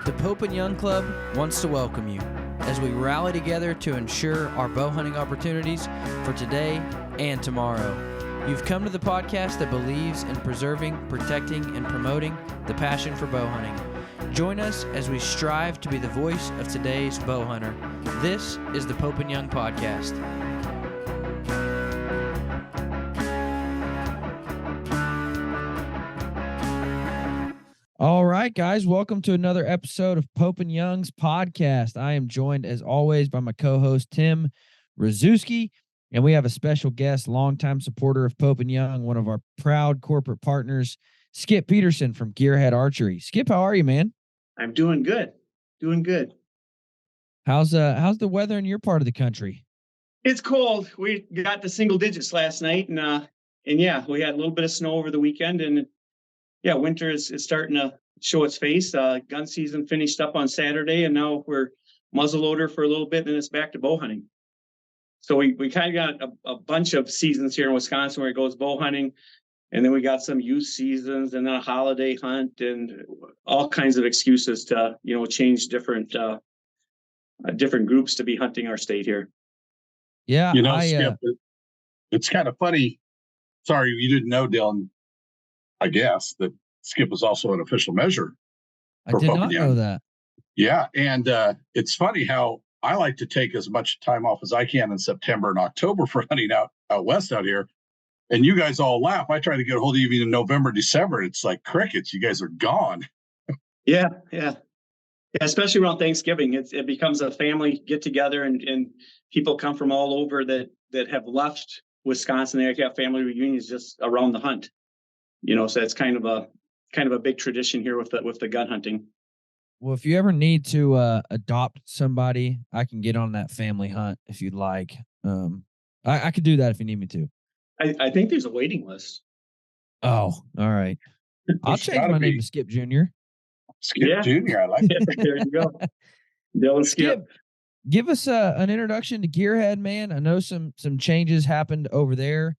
The Pope and Young Club wants to welcome you as we rally together to ensure our bow hunting opportunities for today and tomorrow. You've come to the podcast that believes in preserving, protecting, and promoting the passion for bow hunting. Join us as we strive to be the voice of today's bow hunter. This is the Pope and Young Podcast. All right, guys, welcome to another episode of Pope and Young's podcast. I am joined, as always, by my co-host, Tim Rzuski, and we have a special guest, longtime supporter of Pope and Young, one of our proud corporate partners, Skip Peterson from Gearhead Archery. Skip, how are you, man? I'm doing good. Doing good. How's the weather in your part of the country? It's cold. We got to single digits last night, and yeah, we had a little bit of snow over the weekend, and yeah, winter is starting to show its face. Gun season finished up on Saturday, and now we're muzzleloader for a little bit, and then it's back to bow hunting. So we kind of got a bunch of seasons here in Wisconsin where it goes bow hunting, and then we got some youth seasons, and then a holiday hunt, and all kinds of excuses to change different groups to be hunting our state here. Yeah, Skip, it's kind of funny. Sorry, you didn't know, Dylan. I guess that Skip was also an official measure. I did not know that. Yeah, and it's funny how I like to take as much time off as I can in September and October for hunting out west out here. And you guys all laugh. I try to get a hold of you in November, December. It's like crickets. You guys are gone. Yeah. Especially around Thanksgiving, it becomes a family get together, and people come from all over that have left Wisconsin. They have family reunions just around the hunt. So it's kind of a big tradition here with the gun hunting. Well, if you ever need to adopt somebody, I can get on that family hunt if you'd like. I could do that if you need me to. I think there's a waiting list. Oh, all right. I'll change my name to Skip Jr. Skip Jr. I like it. There you go. Dylan Skip. Give us an introduction to Gearhead, man. I know some changes happened over there.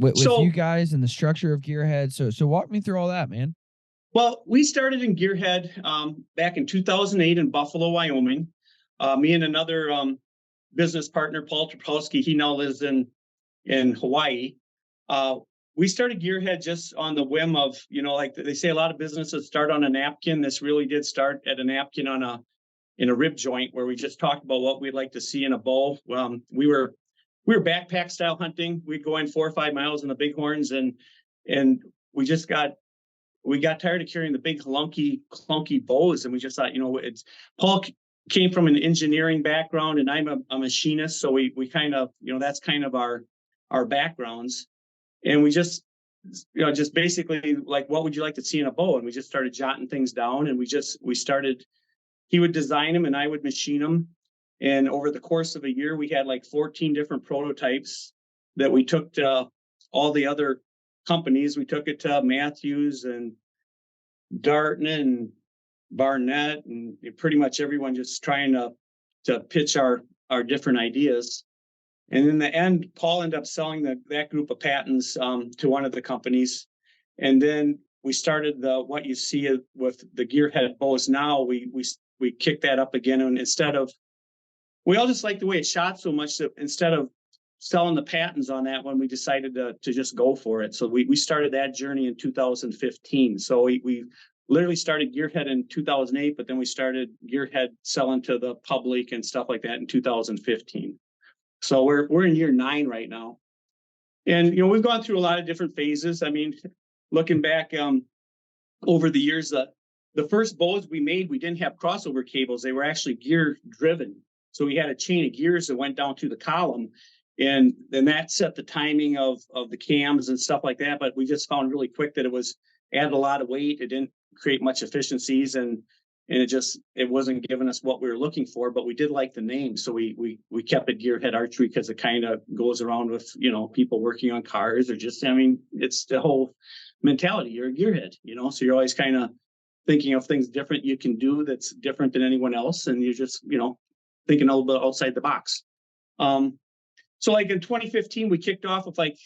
With you guys and the structure of Gearhead. So walk me through all that, man. Well, we started in Gearhead back in 2008 in Buffalo, Wyoming. Me and another business partner, Paul Trapowski, he now lives in Hawaii. We started Gearhead just on the whim of, like they say, a lot of businesses start on a napkin. This really did start at a napkin in a rib joint where we just talked about what we'd like to see in a bow. We were backpack style hunting. We'd go in 4 or 5 miles in the bighorns, and we got tired of carrying the big clunky bows, and we just thought, Paul came from an engineering background, and I'm a machinist, so we kind of, that's kind of our backgrounds, and we just basically like, what would you like to see in a bow? And we just started jotting things down, and we started. He would design them, and I would machine them. And over the course of a year, we had like 14 different prototypes that we took to all the other companies. We took it to Matthews and Darton and Barnett, and pretty much everyone just trying to pitch our different ideas. And in the end, Paul ended up selling that group of patents to one of the companies. And then we started what you see with the Gearhead bows now. We kicked that up again, and we all just liked the way it shot so much that instead of selling the patents on that one, we decided to just go for it. So we started that journey in 2015. So we literally started Gearhead in 2008, but then we started Gearhead selling to the public and stuff like that in 2015. So we're in year 9 right now. And, we've gone through a lot of different phases. I mean, looking back over the years, the first bows we made, we didn't have crossover cables. They were actually gear driven. So we had a chain of gears that went down through the column, and then that set the timing of the cams and stuff like that. But we just found really quick that it added a lot of weight. It didn't create much efficiencies, and it wasn't giving us what we were looking for. But we did like the name, so we kept it Gearhead Archery because it kind of goes around with people working on cars, or just, it's the whole mentality. You're a gearhead, so you're always kind of thinking of things different you can do that's different than anyone else, and you're just thinking a little bit outside the box. So like in 2015, we kicked off with like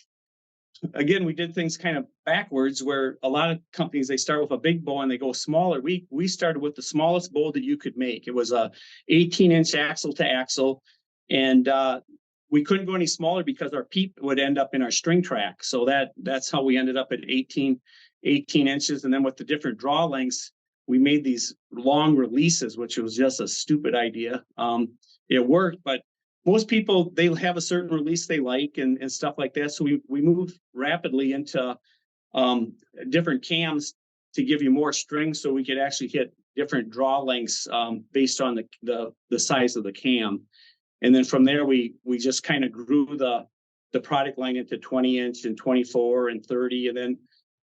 again, we did things kind of backwards, where a lot of companies, they start with a big bow and they go smaller. We started with the smallest bow that you could make. It was a 18-inch axle to axle, and we couldn't go any smaller because our peep would end up in our string track. So that's how we ended up at 18 inches. And then with the different draw lengths, we made these long releases, which was just a stupid idea. It worked, but most people, they have a certain release they like and stuff like that. So we moved rapidly into different cams to give you more string, so we could actually hit different draw lengths based on the size of the cam. And then from there, we just kind of grew the product line into 20-inch and 24 and 30.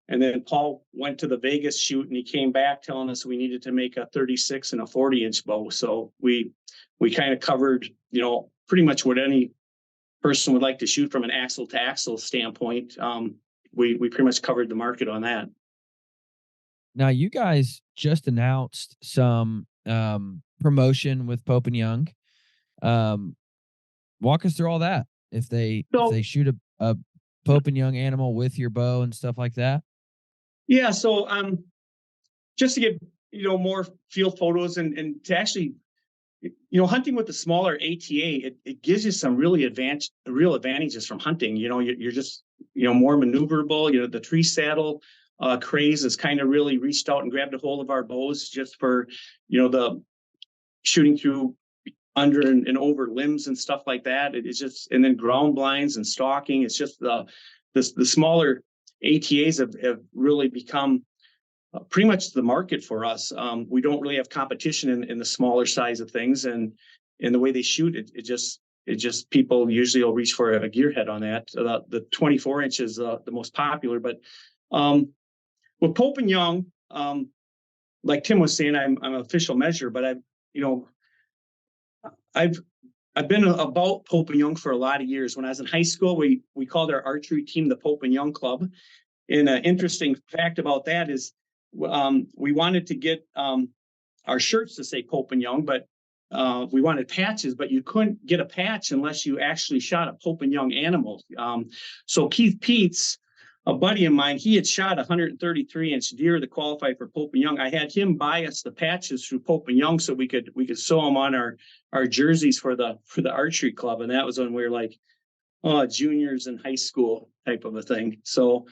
And then Paul went to the Vegas shoot, and he came back telling us we needed to make a 36 and a 40-inch bow. So we kind of covered, pretty much what any person would like to shoot from an axle to axle standpoint. We pretty much covered the market on that. Now, you guys just announced some promotion with Pope and Young. Walk us through all that. If they shoot a Pope and Young animal with your bow and stuff like that. Yeah. So just to get more field photos and to actually hunting with the smaller ATA, it gives you some real advantages from hunting. You're just more maneuverable. The tree saddle craze has kind of really reached out and grabbed a hold of our bows just for the shooting through under and over limbs and stuff like that. It's just, and then ground blinds and stalking. It's just the smaller ATAs have really become pretty much the market for us. We don't really have competition in the smaller size of things, and in the way they shoot it just people usually will reach for a gearhead on that. The 24 inch is the most popular, but with Pope and Young, like Tim was saying, I'm an official measure, but I've been about Pope and Young for a lot of years. When I was in high school, we called our archery team the Pope and Young Club. And an interesting fact about that is we wanted to get our shirts to say Pope and Young, but we wanted patches, but you couldn't get a patch unless you actually shot a Pope and Young animal. So Keith Peets, a buddy of mine, he had shot a 133-inch deer to qualify for Pope and Young. I had him buy us the patches through Pope and Young so we could sew them on our jerseys for the archery club, and that was when we were like juniors in high school type of a thing. So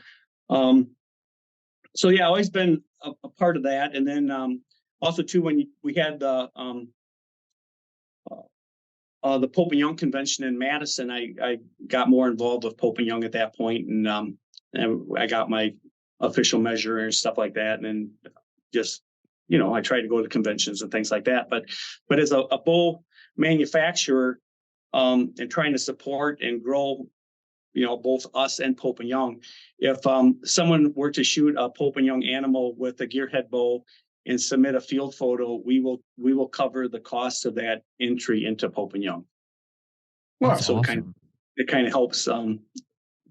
yeah, always been a part of that. And then also too, when we had the Pope and Young convention in Madison, I got more involved with Pope and Young at that point, and I got my official measure and stuff like that. And then just, I tried to go to conventions and things like that. But as a bow manufacturer and trying to support and grow, both us and Pope and Young, if someone were to shoot a Pope and Young animal with a gearhead bow and submit a field photo, we will cover the cost of that entry into Pope and Young. Wow, so awesome. it kind of helps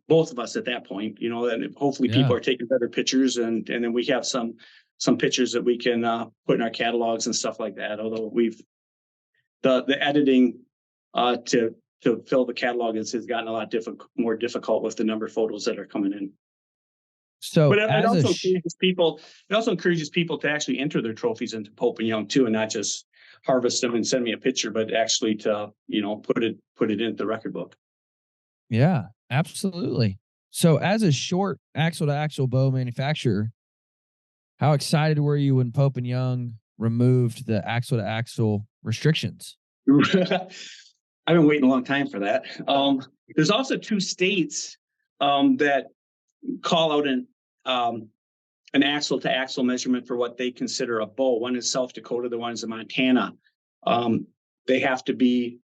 both of us at that point, and hopefully people are taking better pictures, and then we have some pictures that we can put in our catalogs and stuff like that. Although the editing to fill the catalog has gotten a lot more difficult with the number of photos that are coming in. So, but it also encourages people to actually enter their trophies into Pope and Young too, and not just harvest them and send me a picture, but actually to put it into the record book. Yeah, absolutely. So, as a short axle to axle bow manufacturer, how excited were you when Pope and Young removed the axle to axle restrictions? I've been waiting a long time for that. There's also 2 states that call out an axle to axle measurement for what they consider a bow. One is South Dakota, the one is in Montana. They have to be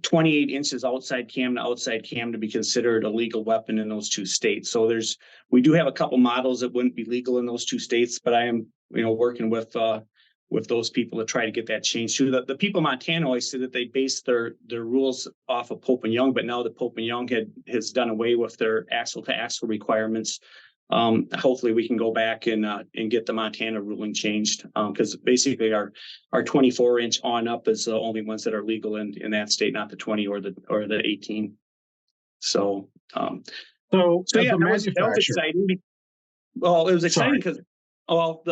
28 inches outside cam to outside cam to be considered a legal weapon in those 2 states. So we do have a couple models that wouldn't be legal in those 2 states, but I am working with those people to try to get that changed too. The people in Montana always say that they base their rules off of Pope and Young, but now that Pope and Young has done away with their axle to axle requirements, hopefully we can go back and get the Montana ruling changed, because basically our 24 inch on up is the only ones that are legal in that state, not the 20 or the 18. So So So as yeah, a that was manufacturer, exciting. Well, it was exciting sorry, because, well,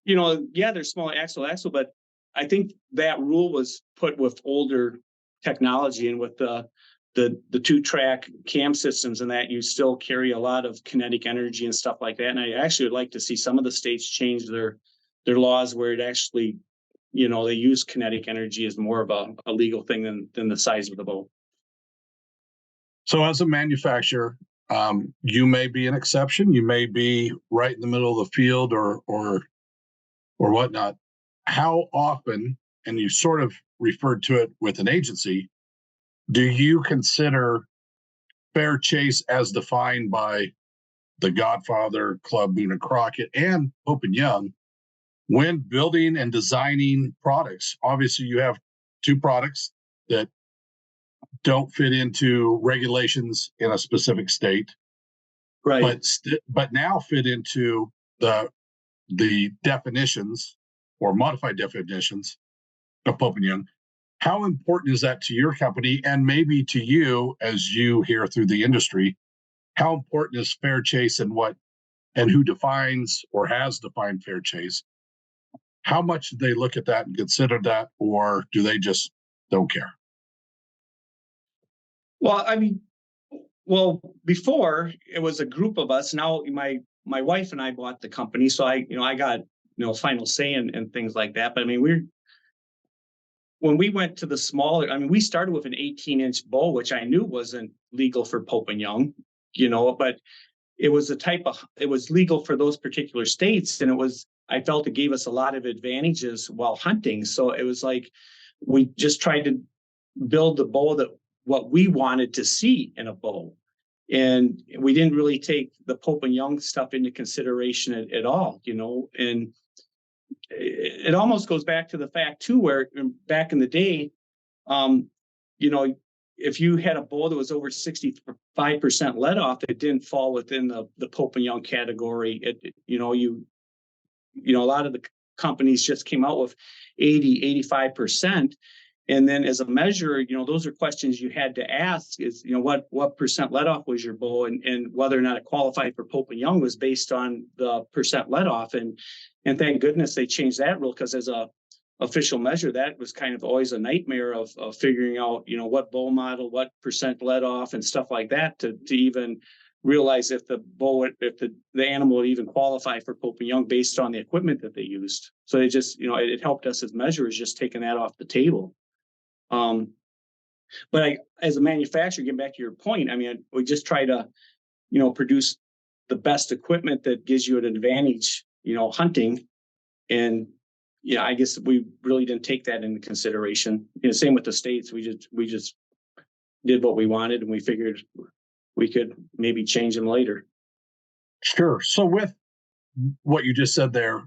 there's smaller axle, but I think that rule was put with older technology and with the 2-track cam systems, and that you still carry a lot of kinetic energy and stuff like that. And I actually would like to see some of the states change their laws where it actually, they use kinetic energy as more of a legal thing than the size of the bow. so as a manufacturer, you may be an exception. You may be right in the middle of the field or whatnot. How often, and you sort of referred to it with an agency, do you consider fair chase as defined by the Godfather Club, Boone and Crockett, and Pope and Young when building and designing products? Obviously, you have two products that don't fit into regulations in a specific state, Right. but now fit into the definitions or modified definitions of Pope and Young. How important is that to your company and maybe to you as you hear through the industry? How important is fair chase and who defines or has defined fair chase? How much do they look at that and consider that, or do they just don't care? Well, I mean, before it was a group of us. Now my wife and I bought the company, so I got final say and things like that. But I mean, when we went to the smaller, I mean, we started with an 18-inch bow, which I knew wasn't legal for Pope and Young, but it was it was legal for those particular states, and I felt it gave us a lot of advantages while hunting. So it was like we just tried to build the bow that what we wanted to see in a bow. And we didn't really take the Pope and Young stuff into consideration at all, and it almost goes back to the fact too, where back in the day, um, if you had a bow that was over 65% let off, it didn't fall within the Pope and Young category. A lot of the companies just came out with 80, 85%. And then as a measure, those are questions you had to ask is, what percent let off was your bow, and whether or not it qualified for Pope and Young was based on the percent let off. And thank goodness they changed that rule, because as a official measure, that was kind of always a nightmare of figuring out, what bow model, what percent let off and stuff like that to even realize if the animal would even qualify for Pope and Young based on the equipment that they used. So it just, it helped us as measures, just taking that off the table. But as a manufacturer, getting back to your point, I mean, we just try to, produce the best equipment that gives you an advantage, hunting. And I guess we really didn't take that into consideration. Same with the states. We just did what we wanted, and we figured we could maybe change them later. Sure. So with what you just said there,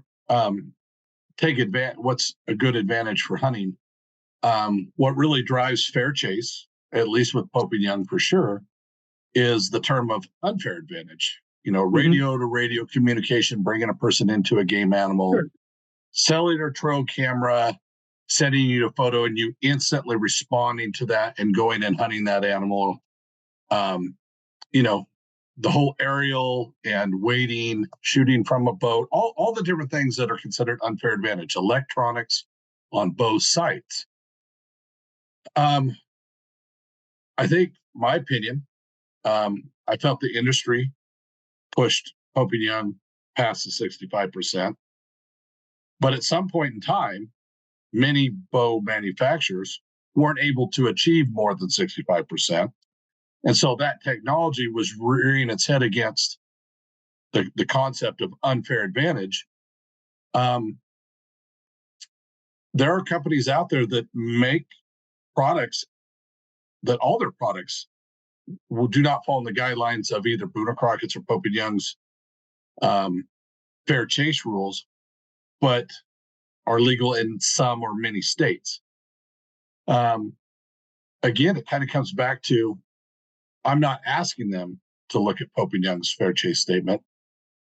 take advantage. What's a good advantage for hunting? What really drives fair chase, at least with Pope and Young for sure, is the term of unfair advantage. Radio to radio communication, bringing a person into a game animal, sure. Cellular trove camera, sending you a photo, and you instantly responding to that and going and hunting that animal. The whole aerial and waiting, shooting from a boat, all the different things that are considered unfair advantage, electronics on both sides. I think my opinion, I felt the industry pushed Pope and Young past the 65%. But at some point in time, many bow manufacturers weren't able to achieve more than 65%. And so that technology was rearing its head against the concept of unfair advantage. There are companies out there that make products that all their products do not fall in the guidelines of either Boone or Crockett's or Pope and Young's fair chase rules, but are legal in some or many states. Again, it kind of comes back to, I'm not asking them to look at Pope and Young's fair chase statement.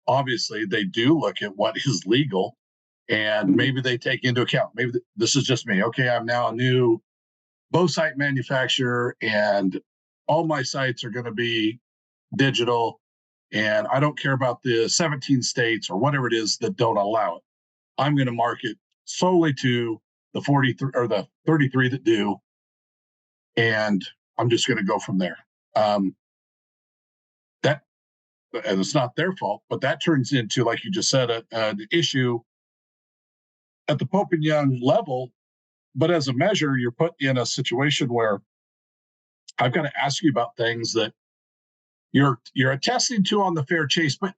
Obviously, they do look at what is legal, and maybe they take into account, maybe this is just me. Okay, I'm now a new bow sight manufacturer, and all my sites are going to be digital, and I don't care about the 17 states or whatever it is that don't allow it. I'm going to market solely to the 43 or the 33 that do, and I'm just going to go from there. That, and it's not their fault, but that turns into, like you just said, an issue at the Pope and Young level. But as a measure, you're put in a situation where I've got to ask you about things that you're attesting to on the fair chase, but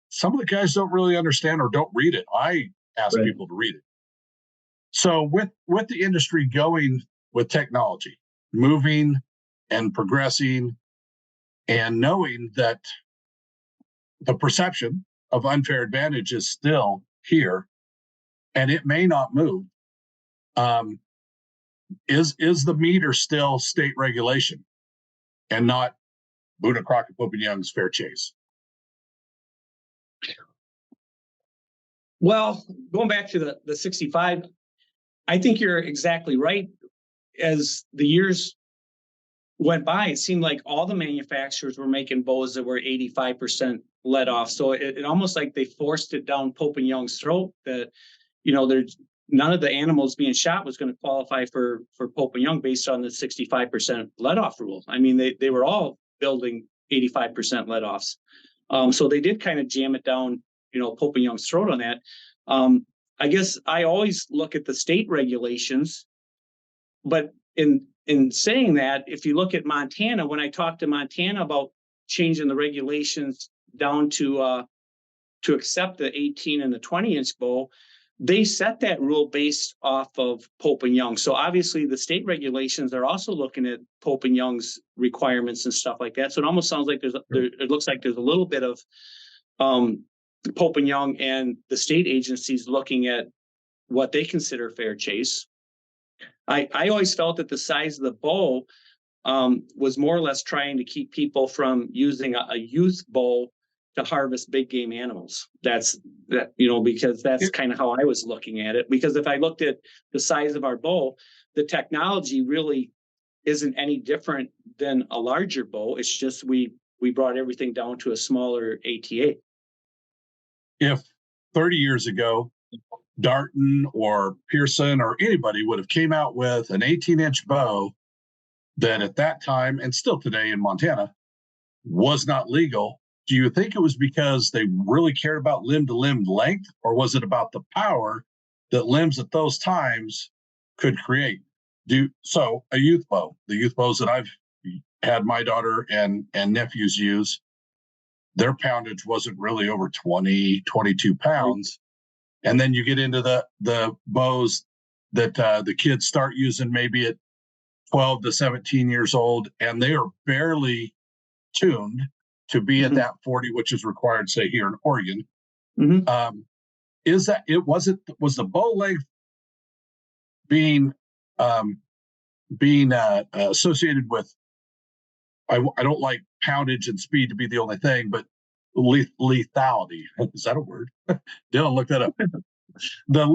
some of the guys don't really understand or don't read it. I ask Right. people to read it. So with the industry going with technology, moving and progressing, and knowing that the perception of unfair advantage is still here, and it may not move. Is the meter still state regulation and not Boone, Crockett, Pope and Young's fair chase? Well, going back to the 65, I think you're exactly right. As the years went by, it seemed like all the manufacturers were making bows that were 85% let off. So it almost like they forced it down Pope and Young's throat that, there's none of the animals being shot was going to qualify for Pope and Young based on the 65% let off rule. I mean, they were all building 85% let offs. So they did kind of jam it down, Pope and Young's throat on that. I guess I always look at the state regulations, but in saying that, if you look at Montana, when I talked to Montana about changing the regulations down to accept the 18 and the 20-inch bow, they set that rule based off of Pope and Young. So obviously the state regulations are also looking at Pope and Young's requirements and stuff like that. So it almost sounds like it looks like there's a little bit of Pope and Young and the state agencies looking at what they consider fair chase. I always felt that the size of the bow was more or less trying to keep people from using a youth bow to harvest big game animals. Because that's kind of how I was looking at it. Because if I looked at the size of our bow, the technology really isn't any different than a larger bow. It's just we brought everything down to a smaller ATA. If 30 years ago, Darton or Pearson or anybody would have came out with an 18-inch bow that at that time, and still today in Montana, was not legal, do you think it was because they really cared about limb-to-limb length, or was it about the power that limbs at those times could create? So a youth bow, the youth bows that I've had my daughter and nephews use, their poundage wasn't really over 20, 22 pounds. And then you get into the bows that the kids start using maybe at 12 to 17 years old, and they are barely tuned to be at that 40, which is required, say, here in Oregon. Was the bow length being associated with, I don't like poundage and speed to be the only thing, but lethality, is that a word? Dylan, look that up. The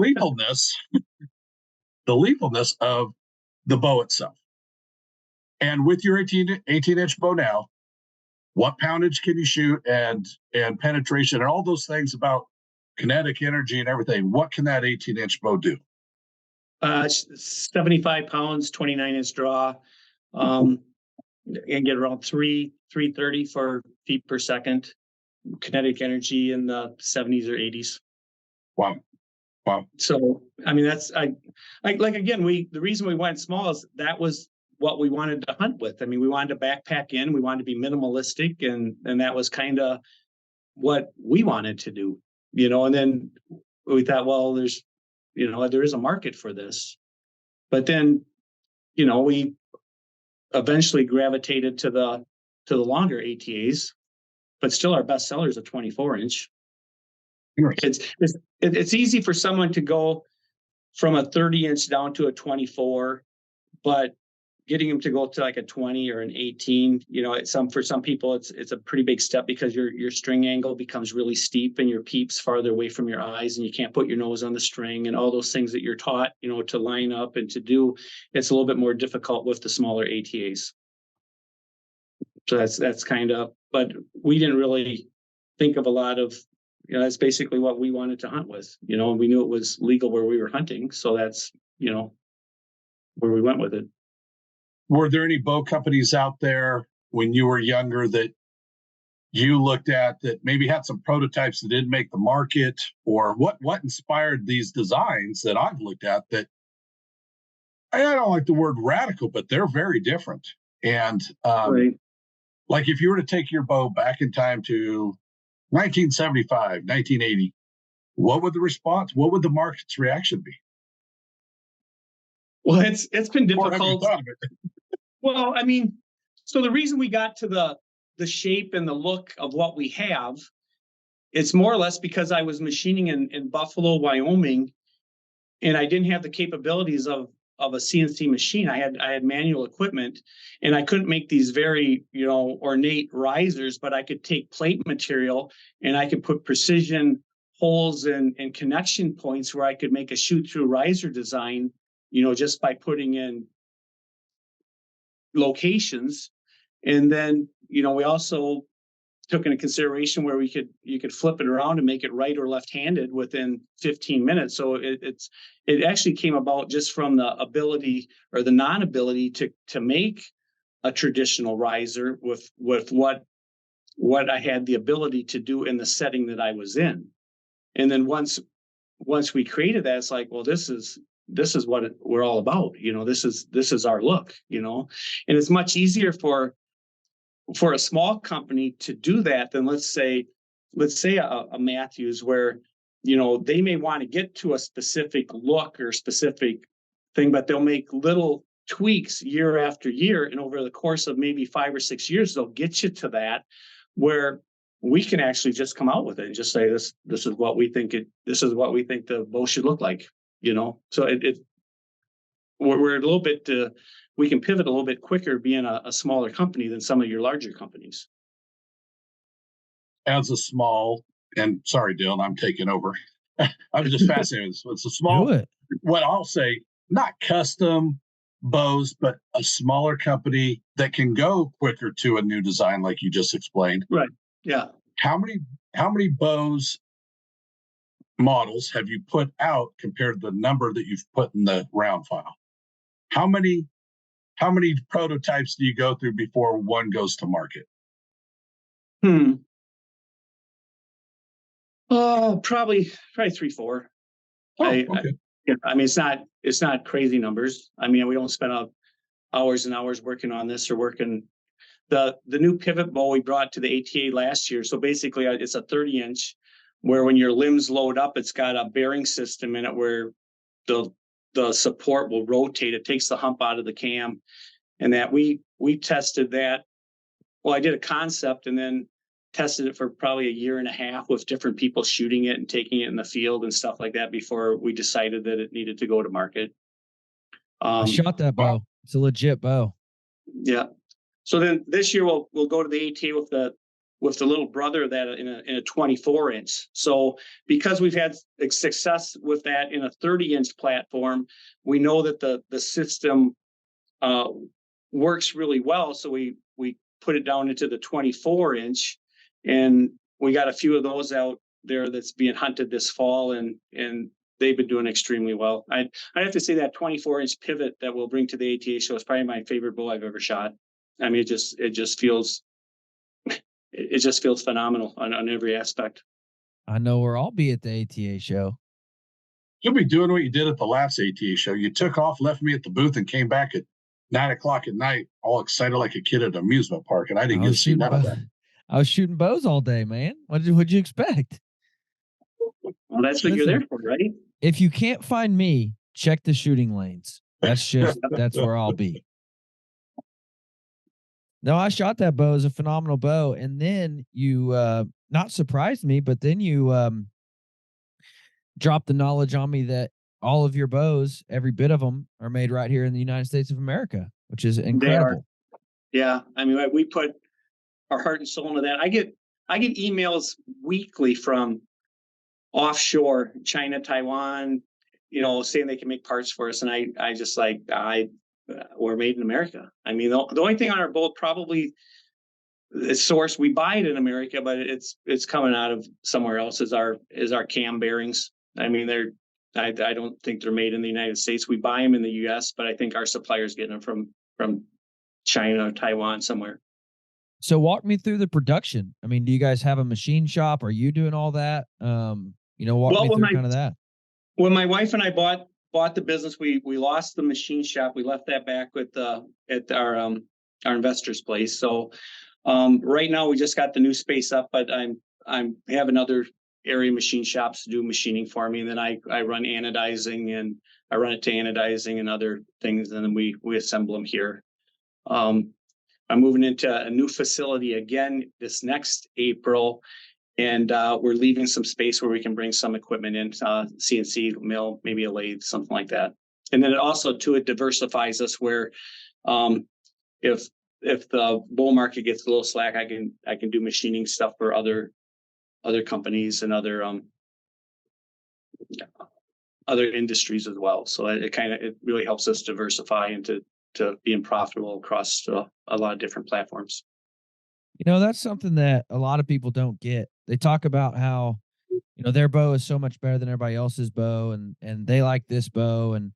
lethalness of the bow itself. And with your 18-inch bow now, what poundage can you shoot and penetration and all those things about kinetic energy and everything? What can that 18-inch bow do? 75 pounds, 29-inch draw, and get around 330 for feet per second. Kinetic energy in the 70s or 80s. Wow. So, I mean, that's the reason we went small is that was what we wanted to hunt with. I mean, we wanted to backpack in, we wanted to be minimalistic, and that was kind of what we wanted to do, and then we thought, well, there is a market for this. But then, we eventually gravitated to the longer ATAs, but still our best seller is a 24-inch. It's easy for someone to go from a 30-inch down to a 24, but getting them to go to like a 20 or an 18, for some people it's a pretty big step because your string angle becomes really steep and your peeps farther away from your eyes and you can't put your nose on the string and all those things that you're taught, to line up and to do. It's a little bit more difficult with the smaller ATAs. So that's kind of, but we didn't really think of a lot of, that's basically what we wanted to hunt with, and we knew it was legal where we were hunting. So that's, where we went with it. Were there any bow companies out there when you were younger that you looked at that maybe had some prototypes that didn't make the market, or what inspired these designs that I've looked at that I don't like the word radical, but they're very different. And Right. like if you were to take your bow back in time to 1975, 1980, what would the market's reaction be? Well, it's been Or have you difficult. thought of it? Well, so the reason we got to the shape and the look of what we have, it's more or less because I was machining in Buffalo, Wyoming, and I didn't have the capabilities of a CNC machine. I had manual equipment, and I couldn't make these very, ornate risers, but I could take plate material and I could put precision holes and connection points where I could make a shoot through riser design, just by putting in locations. And then, we also took into consideration where you could flip it around and make it right or left-handed within 15 minutes. So it actually came about just from the ability or the non-ability to make a traditional riser with what I had the ability to do in the setting that I was in. And then once we created that, it's like, well, this is what we're all about. This is our look, and it's much easier for a small company to do that than let's say a Matthews, where they may want to get to a specific look or specific thing, but they'll make little tweaks year after year, and over the course of maybe 5 or 6 years they'll get you to that, where we can actually just come out with it and just say this is what we think the bow should look like. So we're a little bit we can pivot a little bit quicker being a smaller company than some of your larger companies. As a small, and sorry, Dylan, I'm taking over. I'm just fascinated. So it's a small, what I'll say, not custom bows, but a smaller company that can go quicker to a new design, like you just explained. Right. Yeah. How many bows models have you put out compared to the number that you've put in the round file? How many prototypes do you go through before one goes to market? Oh, probably 3-4. Okay. It's not crazy numbers. We don't spend hours and hours working on this or working the new pivot bow we brought to the ATA last year. So basically it's a 30-inch where when your limbs load up, it's got a bearing system in it where the support will rotate. It takes the hump out of the cam, and that we tested that. Well, I did a concept and then tested it for probably a year and a half with different people shooting it and taking it in the field and stuff like that before we decided that it needed to go to market. I shot that bow. It's a legit bow. Yeah. So then this year we'll go to the ATA with the little brother that in a 24-inch. So because we've had success with that in a 30-inch platform, we know that the system works really well. So we put it down into the 24-inch, and we got a few of those out there that's being hunted this fall, and they've been doing extremely well. I have to say that 24-inch pivot that we'll bring to the ATA show is probably my favorite bow I've ever shot. It just feels phenomenal on every aspect. I know where I'll be at the ATA show. You'll be doing what you did at the last ATA show. You took off, left me at the booth, and came back at 9:00 at night, all excited like a kid at an amusement park, and I didn't get to see none of that. I was shooting bows all day, man. What'd you expect? Well, that's what you're there for, right? If you can't find me, check the shooting lanes. That's where I'll be. No, I shot that bow. It was a phenomenal bow. And then you not surprised me, but then you dropped the knowledge on me that all of your bows, every bit of them, are made right here in the United States of America, which is incredible. Yeah. We put our heart and soul into that. I get emails weekly from offshore, China, Taiwan, saying they can make parts for us. And I just we're made in America. The only thing on our boat probably source. We buy it in America, but it's coming out of somewhere else as our cam bearings. I mean, I don't think they're made in the United States. We buy them in the US, but I think our supplier's getting them from China or Taiwan somewhere. So walk me through the production. I mean, do you guys have a machine shop? Are you doing all that? Walk me through kind of that. When my wife and I bought the business, we lost the machine shop. We left that back at our investor's place. So right now we just got the new space up, but I have another area machine shops to do machining for me, and then I run anodizing, and I run it to anodizing and other things, and then we assemble them here. I'm moving into a new facility again this next April, and we're leaving some space where we can bring some equipment in, CNC mill, maybe a lathe, something like that. And then it diversifies us where if the bull market gets a little slack, I can do machining stuff for other companies and other industries as well. So it really helps us diversify into being profitable across a lot of different platforms. That's something that a lot of people don't get. They talk about how, their bow is so much better than everybody else's bow, and they like this bow, and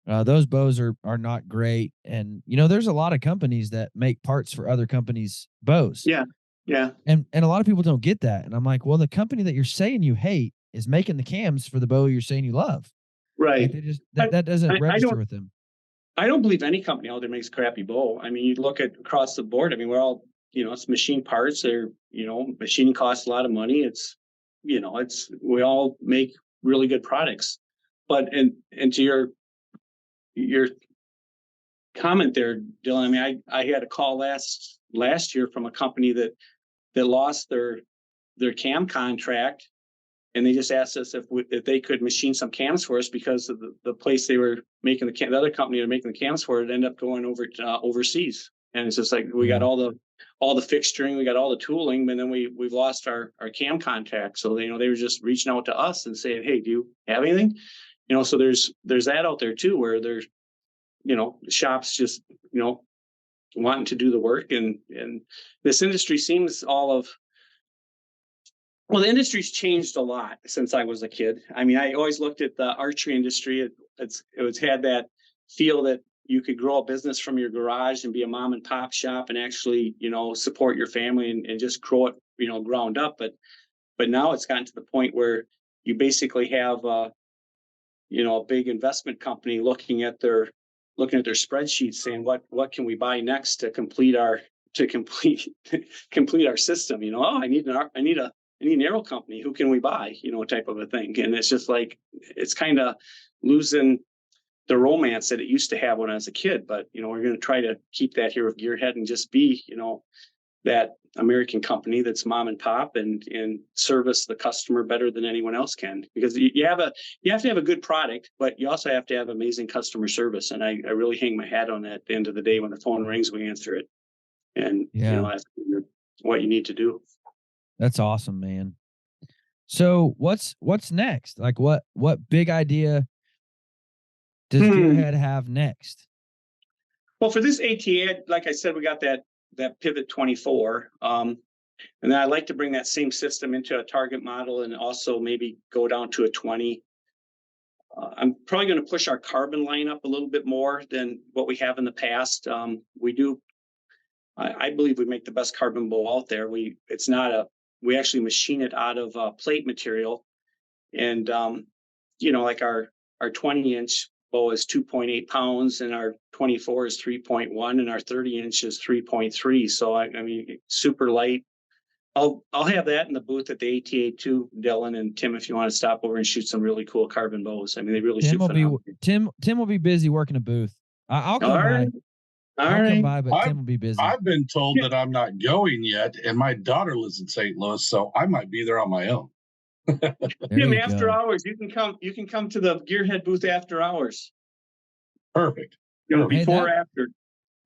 those bows are not great. And, there's a lot of companies that make parts for other companies' bows. Yeah. Yeah. And a lot of people don't get that. And I'm like, well, the company that you're saying you hate is making the cams for the bow you're saying you love. Right. Like that doesn't register with them. I don't believe any company out there makes a crappy bow. I mean, you look at across the board. I mean, we're all, it's machine parts. They're, machining costs a lot of money. We all make really good products. But and to your comment there, Dylan, I mean, I had a call last year from a company that lost their cam contract, and they just asked us if they could machine some cams for us, because of the place they were making the other company they were making the cams for it ended up going over to, overseas. And it's just like we got all the fixturing, we got all the tooling, and then we've lost our cam contract. So they were just reaching out to us and saying, hey, do you have anything? So there's that out there too, where there's shops just wanting to do the work, and this industry seems the industry's changed a lot since I was a kid. I mean, I always looked at the archery industry. It had that feel that you could grow a business from your garage and be a mom and pop shop and actually, support your family and just grow it, ground up. But now it's gotten to the point where you basically have, a big investment company looking at their spreadsheets saying, what can we buy next to complete our system? I need an arrow company. Who can we buy? Type of a thing. And it's just like, it's kind of losing the romance that it used to have when I was a kid. But, we're going to try to keep that here with Gearhead and just be, that American company that's mom and pop and service the customer better than anyone else can. Because you have to have a good product, but you also have to have amazing customer service. And I really hang my hat on that at the end of the day. When the phone rings, we answer it. And, that's what you need to do. That's awesome, man. So what's next? Like what big idea does Gearhead have next? Well, for this ATA, like I said, we got that Pivot 24. And then I'd like to bring that same system into a target model and also maybe go down to a 20. I'm probably going to push our carbon line up a little bit more than what we have in the past. I believe we make the best carbon bow out there. We actually machine it out of plate material. And, like our 20-inch bow is 2.8 pounds, and our 24 is 3.1, and our 30-inch is 3.3. So I mean, super light. I'll have that in the booth at the ATA too, Dylan and Tim, if you want to stop over and shoot some really cool carbon bows. I mean, they really shoot phenomenal. Tim will be busy working a booth. I'll come by. I'll come by, but Tim will be busy. I've been told that I'm not going yet, and my daughter lives in St. Louis, so I might be there on my own. Tim, after hours, you can come to the Gearhead booth after hours. Perfect. Before or after.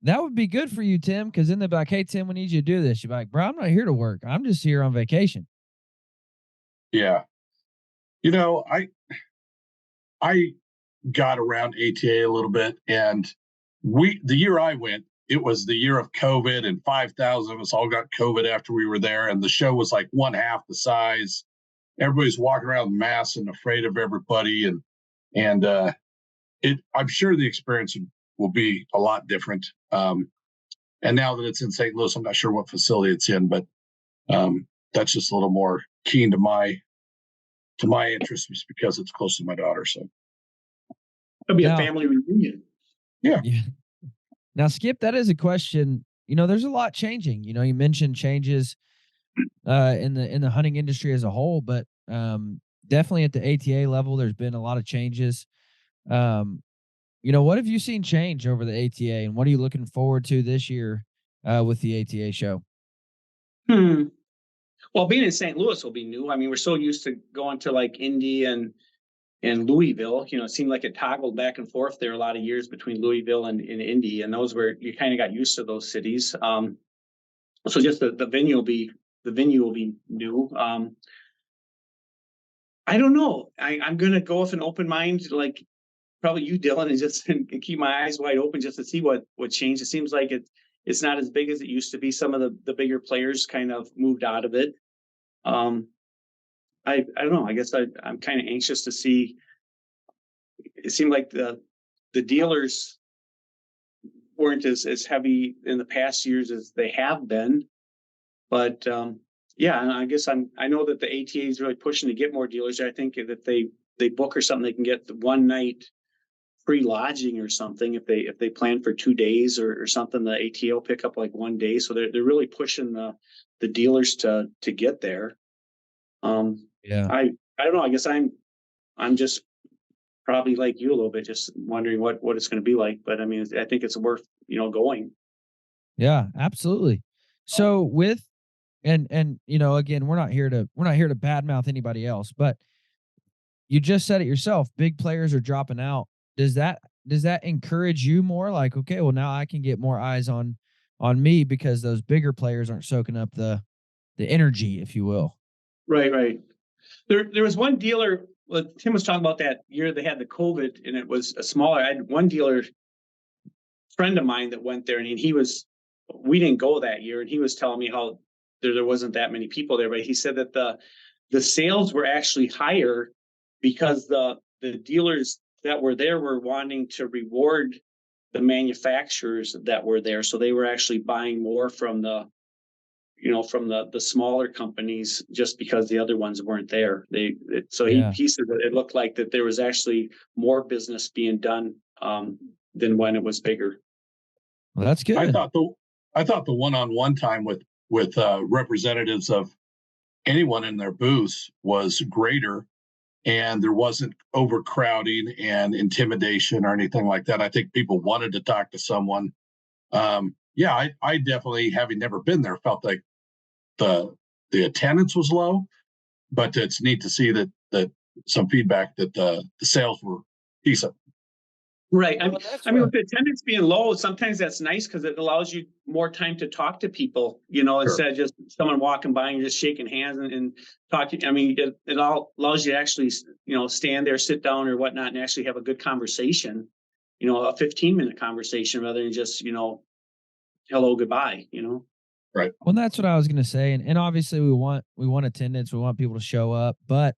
That would be good for you, Tim, because then they'll be like, hey, Tim, we need you to do this. You're like, bro, I'm not here to work. I'm just here on vacation. Yeah. I got around ATA a little bit, and the year I went, it was the year of COVID, and 5,000 of us all got COVID after we were there, and the show was like one half the size. Everybody's walking around with masks and afraid of everybody, and I'm sure the experience will be a lot different. And now that it's in St. Louis, I'm not sure what facility it's in, but that's just a little more keen to my interests because it's close to my daughter. So it'll be Now- a family reunion. Yeah. Now, Skip, that is a question. There's a lot changing. You mentioned changes in the hunting industry as a whole, but definitely at the ATA level, there's been a lot of changes. What have you seen change over the ATA, and what are you looking forward to this year with the ATA show? Well, being in St. Louis will be new. I mean, we're so used to going to like Indy and Louisville. It seemed like it toggled back and forth there a lot of years between Louisville and Indy, and those were, you kind of got used to those cities. So just the venue will be new. I don't know. I'm gonna go with an open mind, like probably you, Dylan, and just keep my eyes wide open just to see what changed. It seems like it's not as big as it used to be. Some of the bigger players kind of moved out of it. I don't know. I guess I'm kind of anxious to see. It seemed like the dealers weren't as heavy in the past years as they have been, but yeah, and I guess I know that the ATA is really pushing to get more dealers. I think that they book or something, they can get the one night free lodging or something if they plan for 2 days or something. The ATA will pick up like 1 day, so they're really pushing the dealers to get there. Yeah, I don't know. I guess I'm just probably like you a little bit, just wondering what it's going to be like. But I mean, I think it's worth going. yeah, absolutely. So with and again, we're not here to badmouth anybody else, but you just said it yourself. Big players are dropping out. Does that encourage you more? Like, okay, well, now I can get more eyes on me because those bigger players aren't soaking up the energy, if you will. Right. There was one dealer. Well, Tim was talking about that year they had the COVID, and it was a smaller. I had one dealer friend of mine that went there, and we didn't go that year, and he was telling me how there wasn't that many people there, but he said that the sales were actually higher because the dealers that were there were wanting to reward the manufacturers that were there, so they were actually buying more from the smaller companies just because the other ones weren't there. He said that it looked like that there was actually more business being done than when it was bigger. Well, that's good. I thought the one-on-one time with representatives of anyone in their booths was greater, and there wasn't overcrowding and intimidation or anything like that. I think people wanted to talk to someone. I definitely, having never been there, felt like the attendance was low, but it's neat to see that some feedback that the sales were decent. Right. I mean, with the attendance being low, sometimes that's nice because it allows you more time to talk to people, instead of just someone walking by and you're just shaking hands and talking. I mean, it all allows you to actually, stand there, sit down or whatnot, and actually have a good conversation, a 15-minute conversation rather than just, hello, goodbye, Right. Well, that's what I was going to say. And obviously we want attendance. We want people to show up, but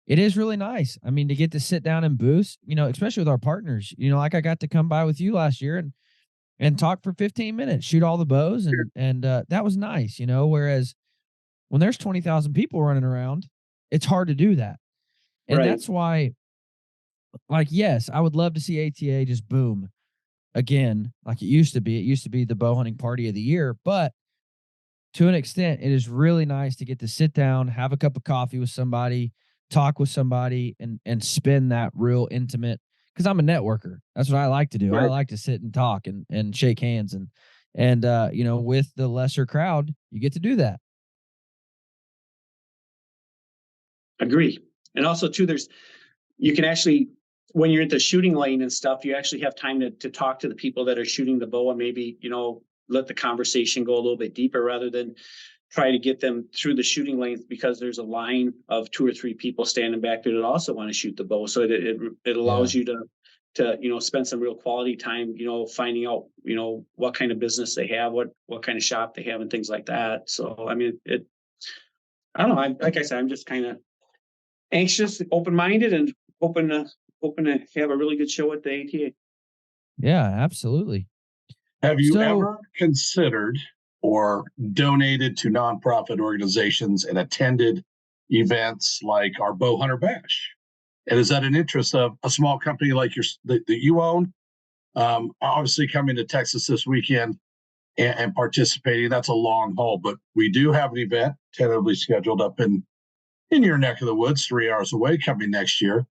it is really nice. I mean, to get to sit down in booths, especially with our partners, like I got to come by with you last year and talk for 15 minutes, shoot all the bows. And that was nice, whereas when there's 20,000 people running around, it's hard to do that. And that's why, like, yes, I would love to see ATA just boom again, like it used to be. It used to be the bow hunting party of the year, but to an extent, it is really nice to get to sit down, have a cup of coffee with somebody, talk with somebody, and spend that real intimate. Because I'm a networker, that's what I like to do. Right. I like to sit and talk and shake hands and with the lesser crowd, you get to do that. Agree. And also too, you can actually, when you're at the shooting lane and stuff, you actually have time to talk to the people that are shooting the bow and maybe, let the conversation go a little bit deeper rather than try to get them through the shooting lanes because there's a line of 2 or 3 people standing back there that also want to shoot the bow. So it allows you to, spend some real quality time, finding out, what kind of business they have, what kind of shop they have and things like that. So, I mean, I don't know. Like I said, I'm just kind of anxious, open-minded, and hoping to have a really good show at the ATA. Yeah, absolutely. Have you ever considered or donated to nonprofit organizations and attended events like our Bow Hunter Bash? And is that an interest of a small company like that you own? Obviously, coming to Texas this weekend and participating, that's a long haul, but we do have an event tentatively scheduled up in your neck of the woods, 3 hours away, coming next year.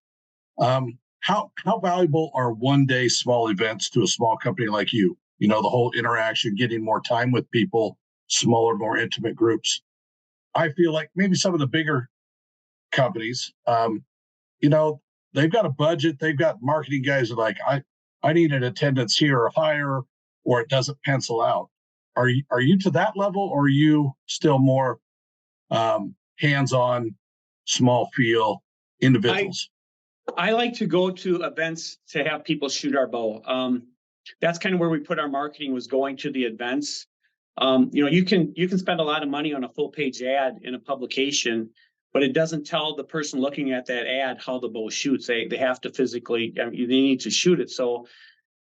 How valuable are one-day small events to a small company like you? The whole interaction, getting more time with people, smaller, more intimate groups. I feel like maybe some of the bigger companies, they've got a budget, they've got marketing guys that are like, I need an attendance here or higher, or it doesn't pencil out. Are you to that level, or are you still more hands-on, small feel individuals? I like to go to events to have people shoot our bow. That's kind of where we put our marketing, was going to the events. You can spend a lot of money on a full page ad in a publication, but it doesn't tell the person looking at that ad how the bow shoots. They have to physically, they need to shoot it. So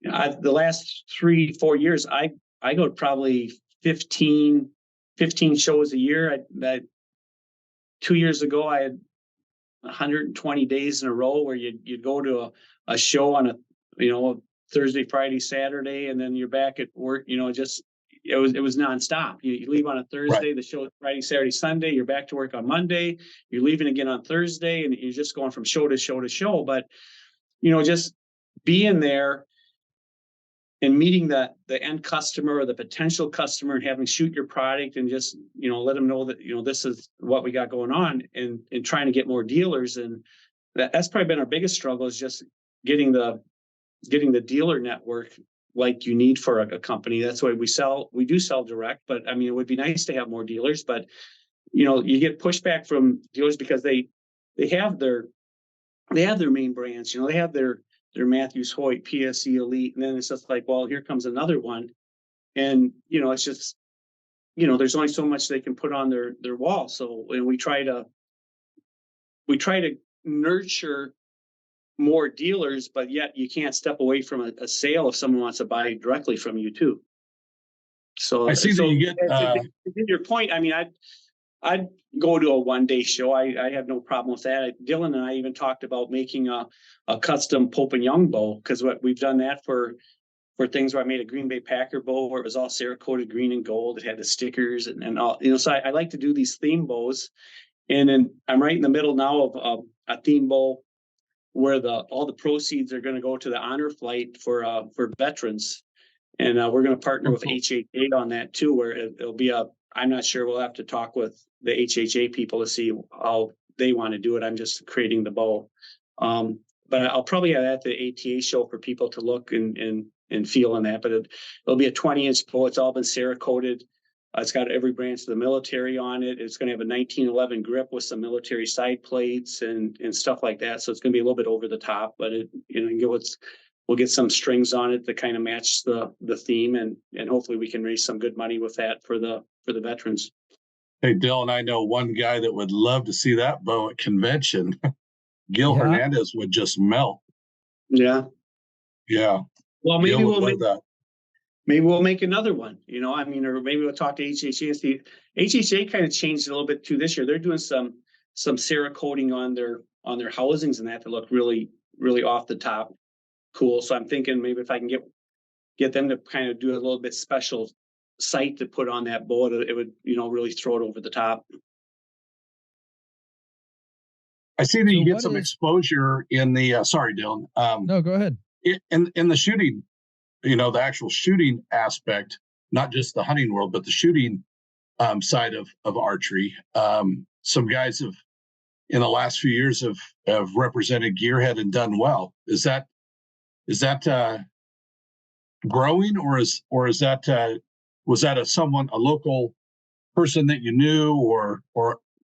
the last 3-4 years, I go to probably 15 shows a year. 2 years ago, I had 120 days in a row where you'd go to a show on a Thursday, Friday, Saturday, and then you're back at work. It was nonstop. You leave on a Thursday, right. The show is Friday, Saturday, Sunday. You're back to work on Monday. You're leaving again on Thursday, and you're just going from show to show to show. But just being there and meeting the end customer or the potential customer, and having shoot your product, and just let them know that this is what we got going on, and trying to get more dealers. And that's probably been our biggest struggle, is just getting the dealer network like you need for a company. That's why we do sell direct, but I mean, it would be nice to have more dealers, but you get pushback from dealers because they have their main brands, they have their Matthews, Hoyt, PSE, Elite, and then it's just like, well, here comes another one. And, it's just, there's only so much they can put on their wall. So when we try to nurture more dealers, but yet you can't step away from a sale if someone wants to buy directly from you too. So I see that you get to your point. I mean, I'd go to a one-day show. I have no problem with that. Dylan and I even talked about making a custom Pope and Young bow, because we've done that for things where I made a Green Bay Packer bow where it was all Cerakoted green and gold. It had the stickers and all, so I like to do these theme bows. And then I'm right in the middle now of a theme bow where all the proceeds are going to go to the honor flight for veterans. And we're going to partner with HHA on that too, where it'll be I'm not sure, we'll have to talk with the HHA people to see how they want to do it. I'm just creating the bow. But I'll probably have at the ATA show for people to look and feel on that. But it'll be a 20-inch bow. It's all been Cerakoted. It's got every branch of the military on it. It's going to have a 1911 grip with some military side plates and stuff like that. So it's going to be a little bit over the top, but we'll get some strings on it to kind of match the theme, and hopefully we can raise some good money with that for the veterans. Hey, Dylan, I know one guy that would love to see that bow at convention. Gil Hernandez would just melt. Yeah. Yeah. Well, maybe we'll make another one, or maybe we'll talk to HHA and see. HHA kind of changed a little bit too this year. They're doing some Cerakoting on their housings and that look really, really off the top cool. So I'm thinking maybe if I can get them to kind of do a little bit special sight to put on that bow, it would, really throw it over the top. I see that you get some exposure in the, sorry, Dylan. No, go ahead. In the shooting, the actual shooting aspect, not just the hunting world, but the shooting side of archery. Some guys have, in the last few years, have represented Gearhead and done well. Is that growing, or is that was that a local person that you knew, or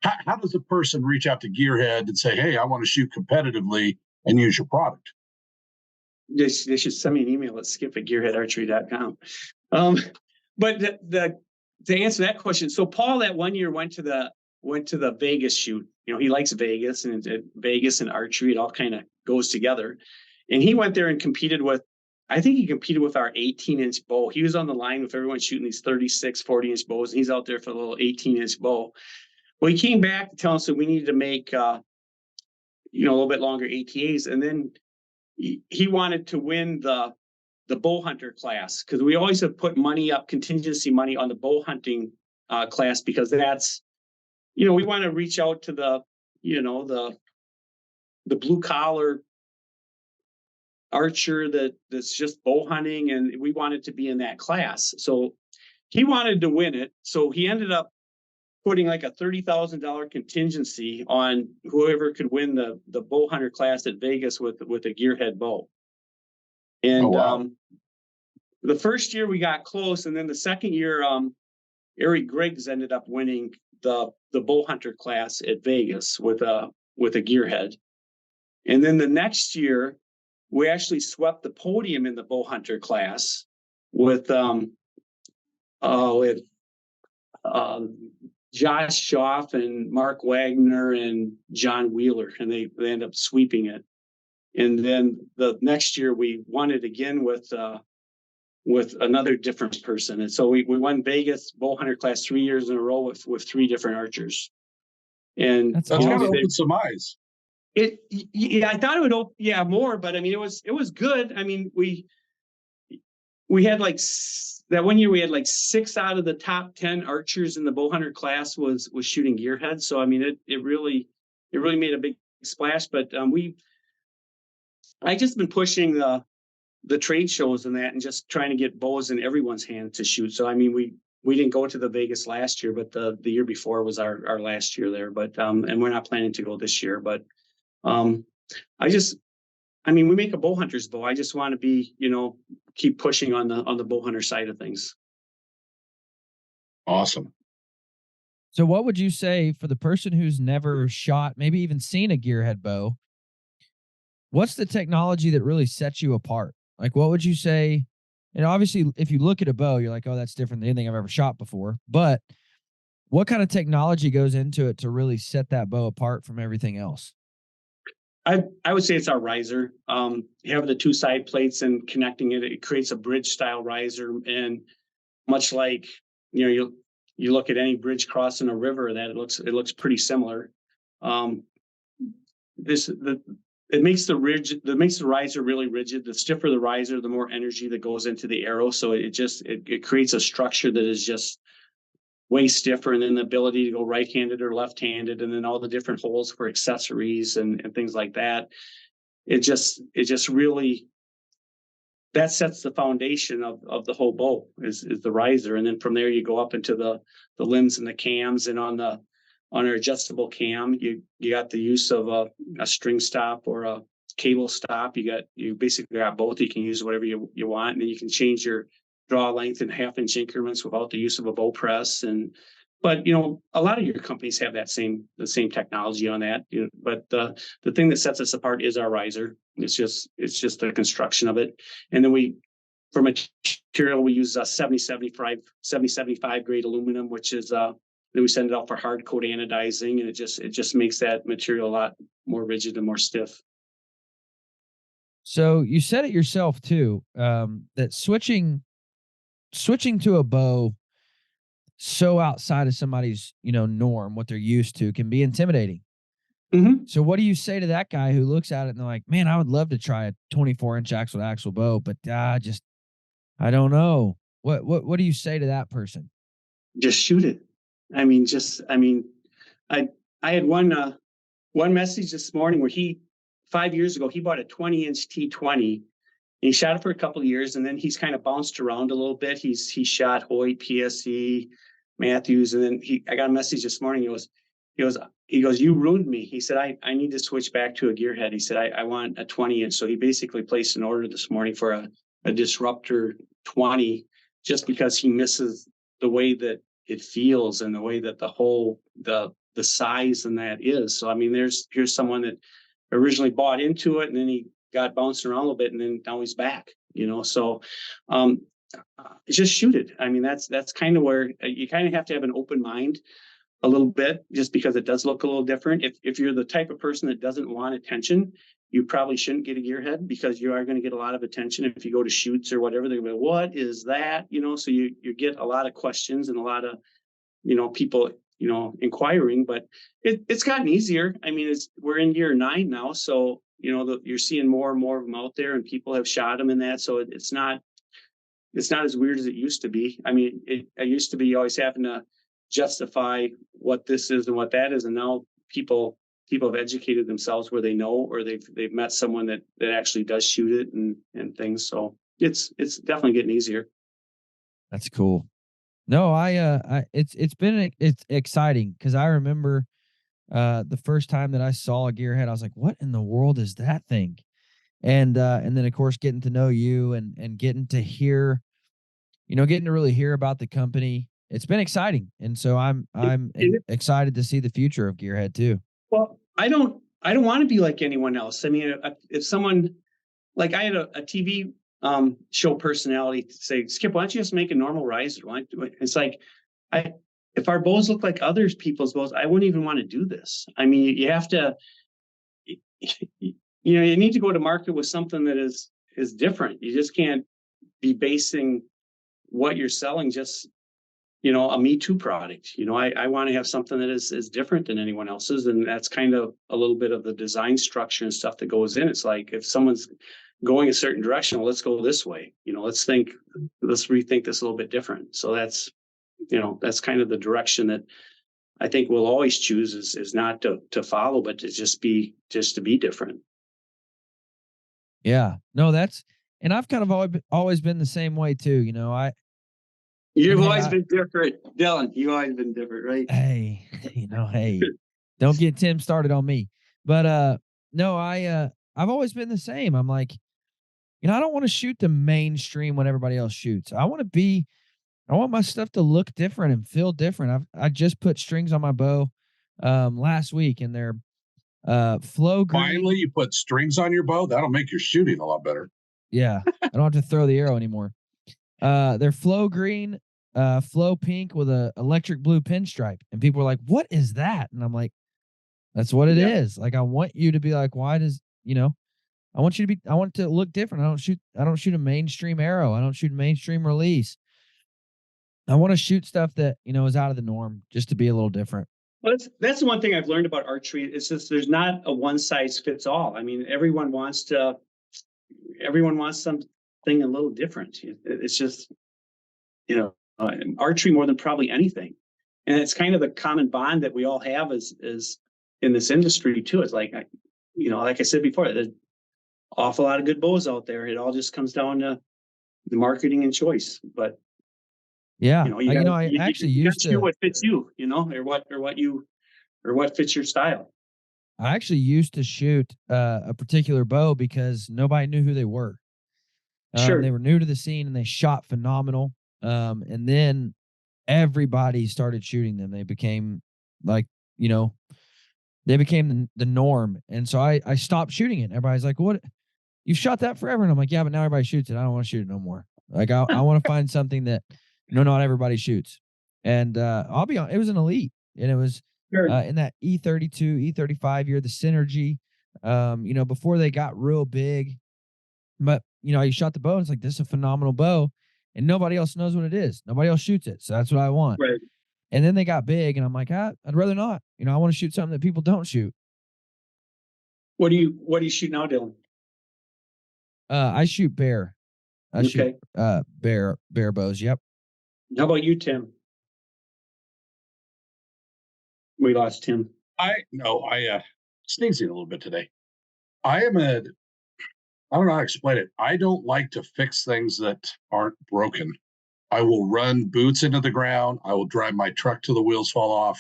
how does a person reach out to Gearhead and say, hey, I want to shoot competitively and use your product? they should send me an email at skip@gearheadarchery.com. But to answer that question, so Paul that one year went to the Vegas shoot. You know, he likes Vegas, and Vegas and archery, it all kind of goes together. And he went there and competed with, I think he competed with our 18-inch bow. He was on the line with everyone shooting these 36, 40-inch bows, and he's out there for a little 18-inch bow. Well, he came back to tell us that we needed to make, a little bit longer ATAs, and then he wanted to win the bow hunter class, because we always have put money up, contingency money on the bow hunting class, because that's, we want to reach out to the blue collar archer that's just bow hunting, and we wanted to be in that class. So he wanted to win it. So he ended up putting like a $30,000 contingency on whoever could win the bow hunter class at Vegas with a gearhead bow. And wow. The first year we got close, and then the second year, Eric Griggs ended up winning the bow hunter class at Vegas with a gearhead. And then the next year, we actually swept the podium in the bow hunter class with Josh Schaff and Mark Wagner and John Wheeler, and they ended up sweeping it. And then the next year we won it again with another different person. And so we won Vegas bow hunter class 3 years in a row with 3 different archers. And that's kind of opened some eyes. I thought it would open, more, but I mean, it was good. I mean, we had like that one year we had like 6 out of the top 10 archers in the bow hunter class was shooting gearhead. So I mean, it really made a big splash. But I just been pushing the trade shows and that, and just trying to get bows in everyone's hand to shoot. So I mean, we didn't go to the Vegas last year, but the year before was our last year there. But and we're not planning to go this year. But we make a bow hunter's bow. I just want to be, keep pushing on the bow hunter side of things. Awesome. So what would you say for the person who's never shot, maybe even seen a gearhead bow? What's the technology that really sets you apart? Like, what would you say? And obviously, if you look at a bow, you're like, oh, that's different than anything I've ever shot before. But what kind of technology goes into it to really set that bow apart from everything else? I would say it's our riser. Having the 2 side plates and connecting it creates a bridge style riser. And much like, you look at any bridge crossing a river, that it looks pretty similar. It makes the riser really rigid. The stiffer the riser, the more energy that goes into the arrow. So it creates a structure that is just way stiffer, and then the ability to go right-handed or left-handed, and then all the different holes for accessories and things like that. It just really, that sets the foundation of the whole bow is the riser. And then from there you go up into the limbs and the cams, and on our adjustable cam, you got the use of a string stop or a cable stop. You basically got both. You can use whatever you want, and then you can change your draw length in 1/2-inch increments without the use of a bow press. But a lot of your companies have the same technology on that. But the thing that sets us apart is our riser. It's just the construction of it. And then for material, we use 7075 grade aluminum, which is then we send it out for hard coat anodizing, and it just makes that material a lot more rigid and more stiff. So you said it yourself too, that switching to a bow so outside of somebody's, norm, what they're used to, can be intimidating. Mm-hmm. So what do you say to that guy who looks at it and they're like, man, I would love to try a 24-inch axle to axle bow, but I don't know. What do you say to that person? Just shoot it. I had one message this morning where 5 years ago, he bought a 20-inch T20. He shot it for a couple of years, and then he's kind of bounced around a little bit. He shot Hoyt, PSE, Matthews, and then I got a message this morning. He goes, you ruined me. He said, I need to switch back to a gearhead. He said, I want a 20-inch. So he basically placed an order this morning for a Disruptor 20, just because he misses the way that it feels and the way that the size and that is. So I mean, here's someone that originally bought into it, and then he got bouncing around a little bit, and then now he's back. So just shoot it. I mean, that's kind of where you kind of have to have an open mind a little bit, just because it does look a little different. If you're the type of person that doesn't want attention, you probably shouldn't get a gearhead, because you are going to get a lot of attention if you go to shoots or whatever. They're going to be, what is that? So you get a lot of questions and a lot of people inquiring. But it's gotten easier. I mean, we're in year 9 now, so you're seeing more and more of them out there, and people have shot them in that. So it's not as weird as it used to be. I mean, it used to be always having to justify what this is and what that is, and now people have educated themselves where they know, or they've met someone that actually does shoot it and things. So it's definitely getting easier. That's cool. No, it's exciting, because I remember the first time that I saw a gearhead, I was like, what in the world is that thing? And then of course getting to know you and getting to hear, getting to really hear about the company. It's been exciting. And so I'm excited to see the future of Gearhead too. Well, I don't want to be like anyone else. I mean, if someone, like, I had a TV show personality say, Skip, why don't you just make a normal riser? It's like, if our bows look like other people's bows, I wouldn't even want to do this. I mean, you have to, you need to go to market with something that is different. You just can't be basing what you're selling just, a Me Too product. I want to have something that is different than anyone else's. And that's kind of a little bit of the design structure and stuff that goes in. It's like, if someone's going a certain direction, well, let's go this way. Let's rethink this a little bit different. So that's kind of the direction that I think we'll always choose, is not to follow, but to just be different. Yeah, no, and I've kind of always been the same way too. You've always been different, Dylan. You've always been different, right? Hey, hey, don't get Tim started on me. But no, I've always been the same. I'm like, I don't want to shoot the mainstream when everybody else shoots. I want my stuff to look different and feel different. I just put strings on my bow last week, and they're flow green. Finally, you put strings on your bow. That'll make your shooting a lot better. Yeah, I don't have to throw the arrow anymore. They're flow green, flow pink with a electric blue pinstripe, and people are like, "What is that?" And I'm like, "That's what it is." Like, I want you to be like, "Why does I want it to look different. I don't shoot a mainstream arrow. I don't shoot a mainstream release. I want to shoot stuff that is out of the norm, just to be a little different." Well, that's the one thing I've learned about archery. It's just, there's not a one size fits all. I mean, everyone wants something a little different. It's just, archery more than probably anything. And it's kind of the common bond that we all have is in this industry too. It's like, like I said before, there's an awful lot of good bows out there. It all just comes down to the marketing and choice. But yeah, I actually used to shoot what fits you, or what fits your style. I actually used to shoot a particular bow because nobody knew who they were. Sure. They were new to the scene and they shot phenomenal. And then everybody started shooting them. They became like, they became the norm. And so I stopped shooting it. Everybody's like, "What? You've shot that forever?" And I'm like, "Yeah, but now everybody shoots it. I don't want to shoot it no more." Like, I want to find something that, not everybody shoots. And I'll be honest, it was an elite, and it was in that E32, E35 year, the Synergy, before they got real big. But, you shot the bow, and it's like, this is a phenomenal bow, and nobody else knows what it is. Nobody else shoots it. So that's what I want. Right. And then they got big, and I'm like, I'd rather not. I want to shoot something that people don't shoot. What do you shoot now, Dylan? I shoot bear. I shoot bear bows. Yep. How about you, Tim? We lost Tim. I sneezing a little bit today. I don't know how to explain it. I don't like to fix things that aren't broken. I will run boots into the ground. I will drive my truck till the wheels fall off.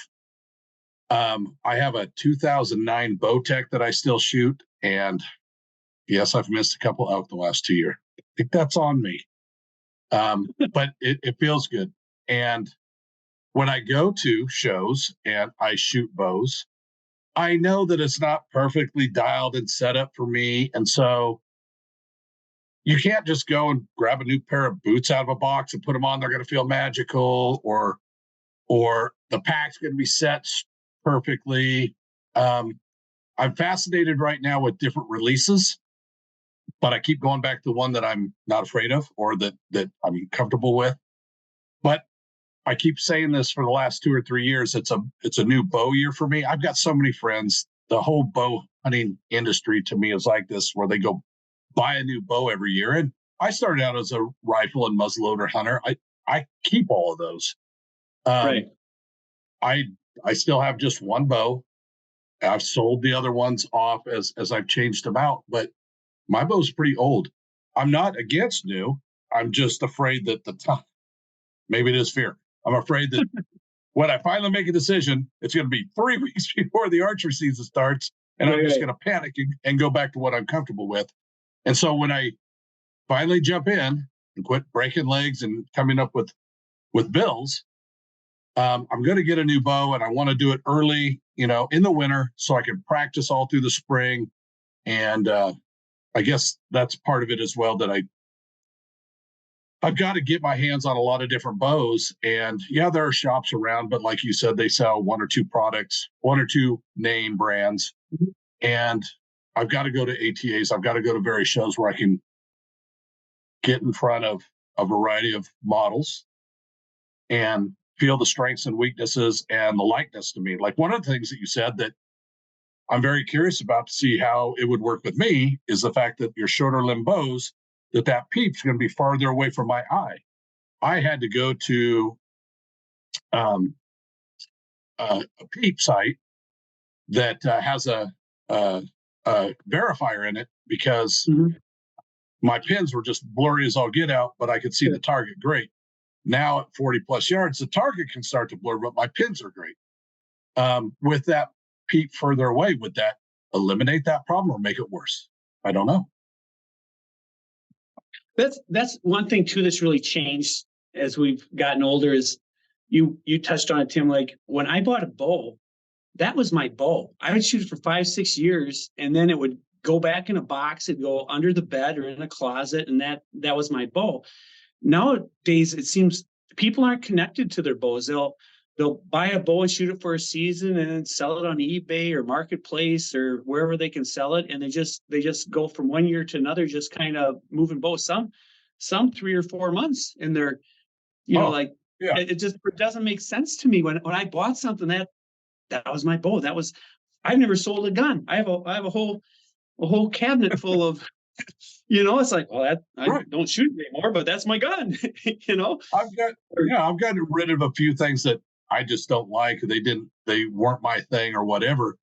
I have a 2009 Bowtech that I still shoot, and yes, I've missed a couple out the last 2 years. I think that's on me. But it feels good. And when I go to shows and I shoot bows, I know that it's not perfectly dialed and set up for me. And so you can't just go and grab a new pair of boots out of a box and put them on. They're going to feel magical, or the pack's going to be set perfectly. I'm fascinated right now with different releases, but I keep going back to one that I'm not afraid of or that I'm comfortable with. But I keep saying this for the last 2 or 3 years. It's a new bow year for me. I've got so many friends. The whole bow hunting industry to me is like this, where they go buy a new bow every year. And I started out as a rifle and muzzleloader hunter. I keep all of those. Right. I still have just one bow. I've sold the other ones off as I've changed them out, but my bow's pretty old. I'm not against new. I'm just afraid that the time, maybe it is fear. I'm afraid that when I finally make a decision, it's going to be 3 weeks before the archery season starts, and I'm just going to panic and go back to what I'm comfortable with. And so when I finally jump in and quit breaking legs and coming up with bills, I'm going to get a new bow, and I want to do it early, in the winter, so I can practice all through the spring. And I guess that's part of it as well, that I've got to get my hands on a lot of different bows. And yeah, there are shops around, but like you said, they sell 1 or 2 products, 1 or 2 name brands. Mm-hmm. And I've got to go to ATAs. I've got to go to various shows where I can get in front of a variety of models and feel the strengths and weaknesses and the likeness to me. Like, one of the things that you said that I'm very curious about to see how it would work with me is the fact that your shorter limb bows, that peep's going to be farther away from my eye. I had to go to a peep site that has a verifier in it, because mm-hmm. my pins were just blurry as all get out, but I could see the target great. Now at 40 plus yards, the target can start to blur, but my pins are great. With that peep further away, would that eliminate that problem or make it worse? I don't know. That's one thing too that's really changed as we've gotten older. Is you touched on it, Tim. Like, when I bought a bow, that was my bow. I would shoot it for 5-6 years, and then it would go back in a box. It'd go under the bed or in a closet, and that was my bow. Nowadays, it seems people aren't connected to their bows. They'll buy a bow and shoot it for a season and then sell it on eBay or Marketplace or wherever they can sell it. And they just go from one year to another, just kind of moving bows. Some 3 or 4 months, and they're, it doesn't make sense to me. When I bought something, that was my bow. I've never sold a gun. I have a whole cabinet full of. It's like, well, I don't shoot anymore, but that's my gun. I've gotten rid of a few things that I just don't like. They weren't my thing or whatever.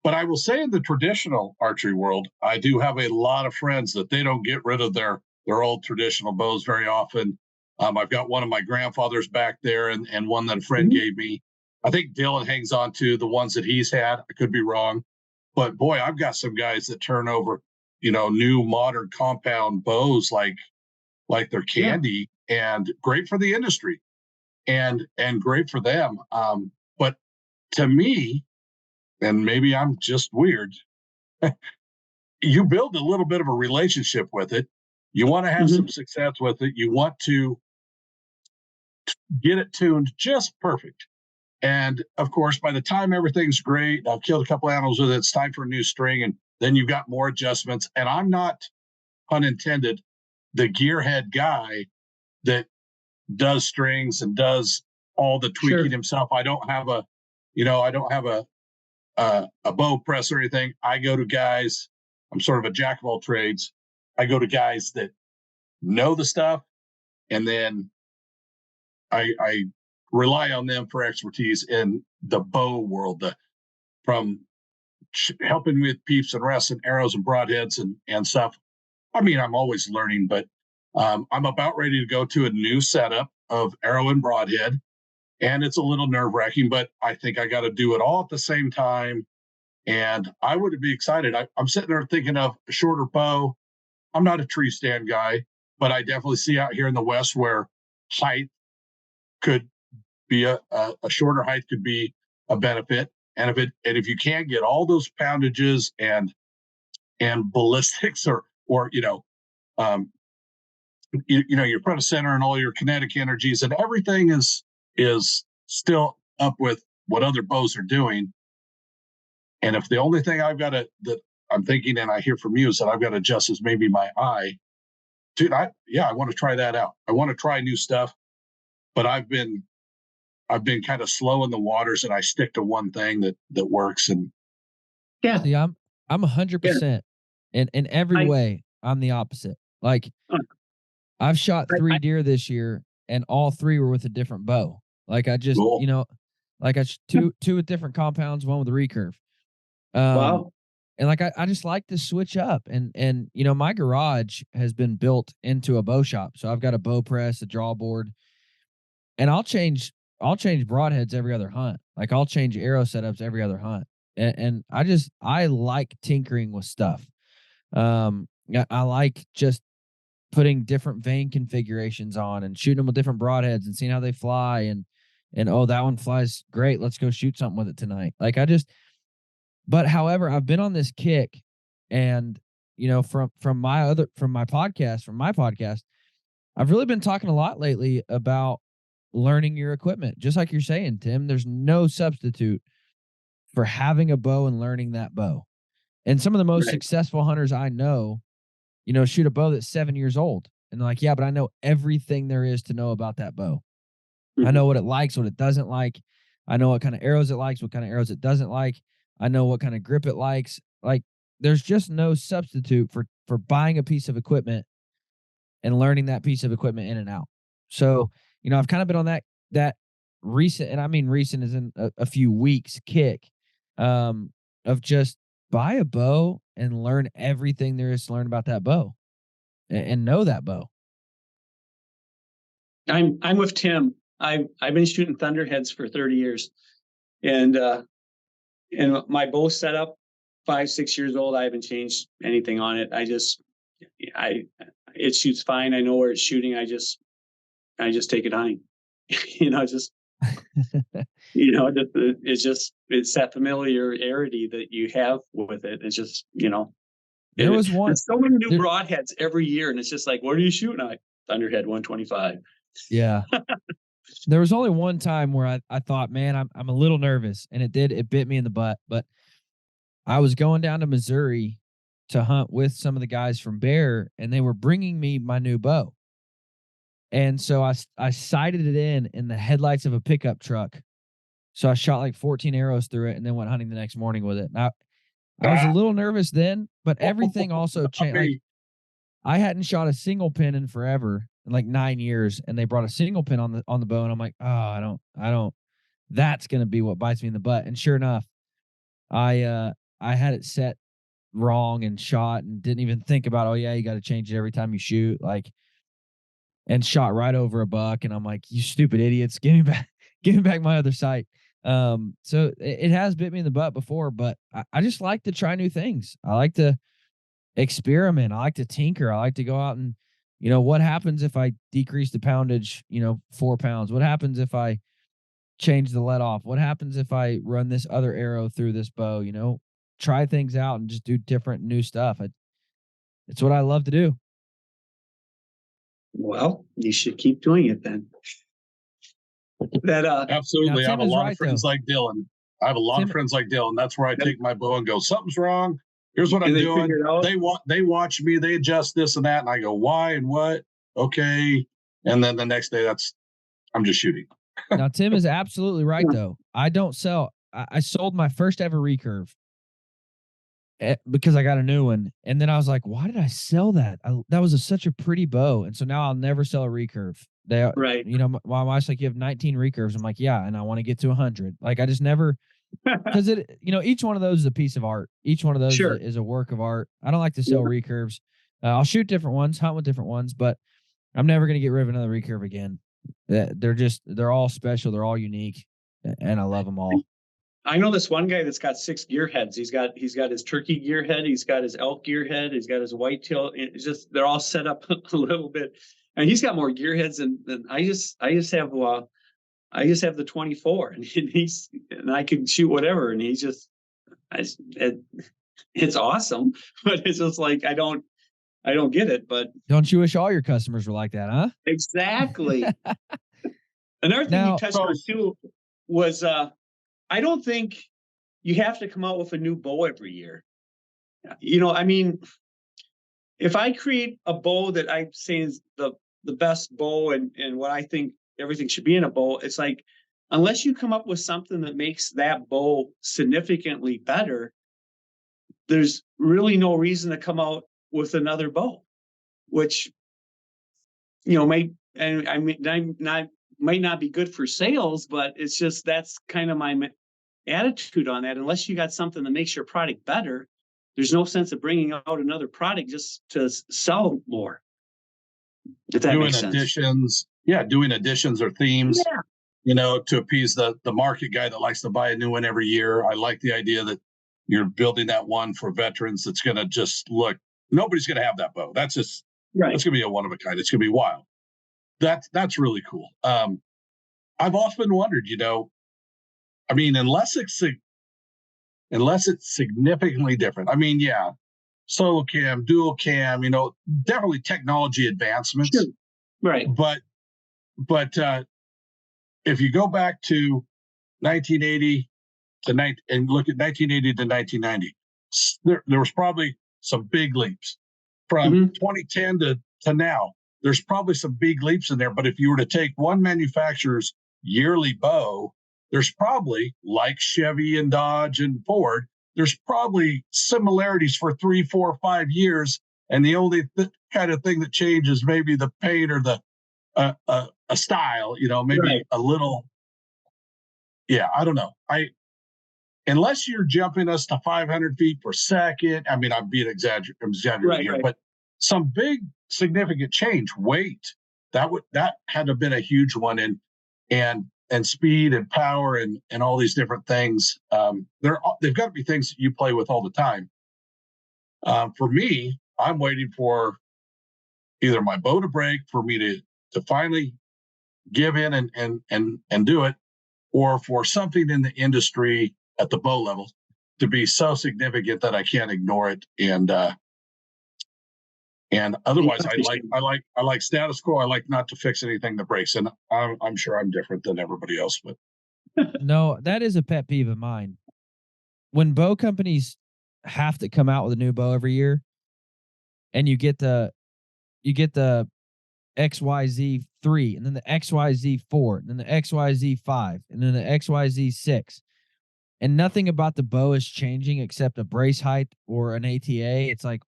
But I will say, in the traditional archery world, I do have a lot of friends that they don't get rid of their old traditional bows very often. I've got one of my grandfather's back there, and one that a friend mm-hmm. gave me. I think Dylan hangs on to the ones that he's had. I could be wrong, but boy, I've got some guys that turn over new modern compound bows like they're candy, and great for the industry and great for them. But to me, and maybe I'm just weird, you build a little bit of a relationship with it. You want to have mm-hmm. some success with it. You want to get it tuned just perfect. And of course, by the time everything's great, I've killed a couple animals with it, it's time for a new string, and then you've got more adjustments. And I'm not, pun intended, the gearhead guy that does strings and does all the tweaking himself. I don't have a bow press or anything. I go to guys. I'm sort of a jack of all trades. I go to guys that know the stuff, and then I rely on them for expertise in the bow world, from helping with peeps and rests and arrows and broadheads and stuff. I mean, I'm always learning, but I'm about ready to go to a new setup of arrow and broadhead, and it's a little nerve-wracking, but I think I got to do it all at the same time, and I would be excited. I'm sitting there thinking of a shorter bow. I'm not a tree stand guy, but I definitely see out here in the West where height could be a shorter height could be a benefit. And if you can't get all those poundages and ballistics or your front of center and all your kinetic energies and everything is still up with what other bows are doing. And if the only thing that I'm thinking, and I hear from you, is that I've got to adjust is maybe my eye, dude, I want to try that out. I want to try new stuff, but I've been kind of slow in the waters, and I stick to one thing that works. And Yeah. See, I'm 100% in every way. I'm the opposite. Like, I've shot 3 deer this year, and all 3 were with a different bow. Like, I just, cool. like two with different compounds, one with a recurve. Wow. And like, I just like to switch up, and my garage has been built into a bow shop. So I've got a bow press, a draw board, and I'll change broadheads every other hunt. Like, I'll change arrow setups every other hunt. And I like tinkering with stuff. I like just putting different vane configurations on and shooting them with different broadheads and seeing how they fly, and oh, that one flies great, let's go shoot something with it tonight. Like, but however, I've been on this kick, and from my podcast, I've really been talking a lot lately about learning your equipment. Just like you're saying, Tim, there's no substitute for having a bow and learning that bow. And some of the most successful hunters I know, shoot a bow that's 7 years old. And they're like, yeah, but I know everything there is to know about that bow. I know what it likes, what it doesn't like. I know what kind of arrows it likes, what kind of arrows it doesn't like. I know what kind of grip it likes. Like, there's just no substitute for buying a piece of equipment and learning that piece of equipment in and out. So, I've kind of been on that recent, and I mean recent as in a few weeks kick, of just buy a bow and learn everything there is to learn about that bow, and know that bow. I'm with Tim. I've been shooting thunderheads for 30 years, and my bow setup, 5-6 years old. I haven't changed anything on it. It shoots fine. I know where it's shooting. I just take it hunting. It's that familiarity that you have with it. It's just, there was one. There's so many new broadheads every year, and it's just like, what are you shooting at? Thunderhead 125. Yeah. There was only one time where I thought, man, I'm a little nervous, and it bit me in the butt. But I was going down to Missouri to hunt with some of the guys from Bear, and they were bringing me my new bow. And so I sighted it in the headlights of a pickup truck. So I shot like 14 arrows through it, and then went hunting the next morning with it. Now, I was a little nervous then, but everything also changed. Like, I hadn't shot a single pin in forever, in like 9 years, and they brought a single pin on the bow, and I'm like, oh, I don't. That's gonna be what bites me in the butt. And sure enough, I had it set wrong and shot, and didn't even think about, oh yeah, you got to change it every time you shoot, like, and shot right over a buck. And I'm like, you stupid idiots, give me back my other sight. So it has bit me in the butt before, but I just like to try new things. I like to experiment. I like to tinker. I like to go out and, what happens if I decrease the poundage, 4 pounds? What happens if I change the let off? What happens if I run this other arrow through this bow? Try things out and just do different new stuff. It's what I love to do. Well, you should keep doing it then. Absolutely. I have a lot of friends like Dylan. That's where I take my bow and go, something's wrong. Here's what I'm doing. They watch me, they adjust this and that, and I go, why and what? Okay. And then the next day I'm just shooting. Now, Tim is absolutely right, though. I don't sell. I sold my first ever recurve because I got a new one. And then I was like, why did I sell that? That was such a pretty bow. And so now I'll never sell a recurve. Right. My wife's like, you have 19 recurves. I'm like, yeah. And I want to get to 100. Like, I just never, because each one of those is a piece of art. Each one of those is a work of art. I don't like to sell recurves. I'll shoot different ones, hunt with different ones, but I'm never going to get rid of another recurve again. They're all special. They're all unique, and I love them all. I know this one guy that's got 6 gearheads. He's got his turkey gearhead. He's got his elk gearhead. He's got his whitetail. It's just, they're all set up a little bit, and he's got more gearheads than I just have. I just have the 24, and I can shoot whatever, and he's just, it's awesome, but it's just like I don't get it. But Don't you wish all your customers were like that, huh? exactly. Another thing you touched on too was I don't think you have to come out with a new bow every year. I mean, if I create a bow that I say is the best bow and what I think everything should be in a bow, it's like, unless you come up with something that makes that bow significantly better, there's really no reason to come out with another bow, which, might not be good for sales, but it's just, that's kind of my attitude on that. Unless you got something that makes your product better, there's no sense of bringing out another product just to sell more. If that makes sense. Doing additions or themes, to appease the market guy that likes to buy a new one every year. I like the idea that you're building that one for veterans that's going to just look, nobody's going to have that bow. That's just, right. That's going to be a one of a kind. It's going to be wild. That's really cool. I've often wondered, I mean, unless it's significantly different. I mean, solo cam, dual cam, definitely technology advancements. Sure. Right. But if you go back to 1980 and look at 1980 to 1990, there was probably some big leaps from 2010 to now. There's probably some big leaps in there. But if you were to take one manufacturer's yearly bow, there's probably, like Chevy and Dodge and Ford, there's probably similarities for 3, 4, 5 years. And the only kind of thing that changes maybe the paint or the a style, maybe right. A little. Yeah, I don't know. Unless you're jumping us to 500 feet per second. I mean, I'm exaggerating here, but some big significant change. Weight that had to have been a huge one, and speed and power and all these different things. They've got to be things that you play with all the time. For me, I'm waiting for either my bow to break for me to finally give in and do it, or for something in the industry at the bow level to be so significant that I can't ignore it. And otherwise, I like status quo. I like not to fix anything that breaks. And I'm sure I'm different than everybody else. But no, that is a pet peeve of mine. When bow companies have to come out with a new bow every year, and you get the XYZ3, and then the XYZ4, and then the XYZ5, and then the XYZ6, and nothing about the bow is changing except a brace height or an ATA. It's like,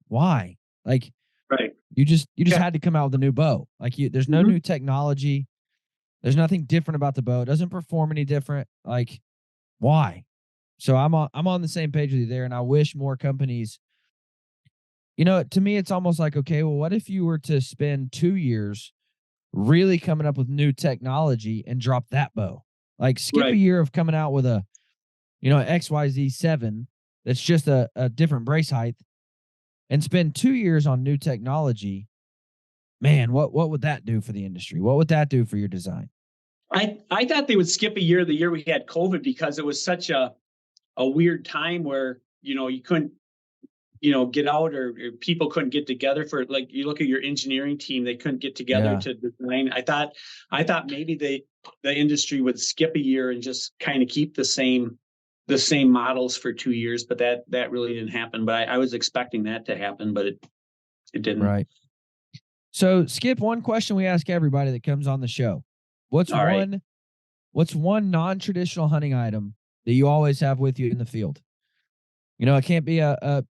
why? Like, right. You just had to come out with a new bow. Like, there's no new technology. There's nothing different about the bow. It doesn't perform any different. Like, why? So I'm on the same page with you there. And I wish more companies, to me, it's almost like, okay, well, what if you were to spend 2 years really coming up with new technology and drop that bow? Like, skip a year of coming out with an XYZ7 that's just a different brace height, and spend 2 years on new technology. Man, what would that do for the industry? What would that do for your design? I thought they would skip a year, the year we had COVID, because it was such a weird time where, you couldn't, get out, or people couldn't get together for, like, you look at your engineering team, they couldn't get together to design. I thought maybe the industry would skip a year and just kind of keep the same models for 2 years, but that really didn't happen. But I was expecting that to happen, but it didn't. Right. So, Skip, one question we ask everybody that comes on the show: What's one non-traditional hunting item that you always have with you in the field? It can't be a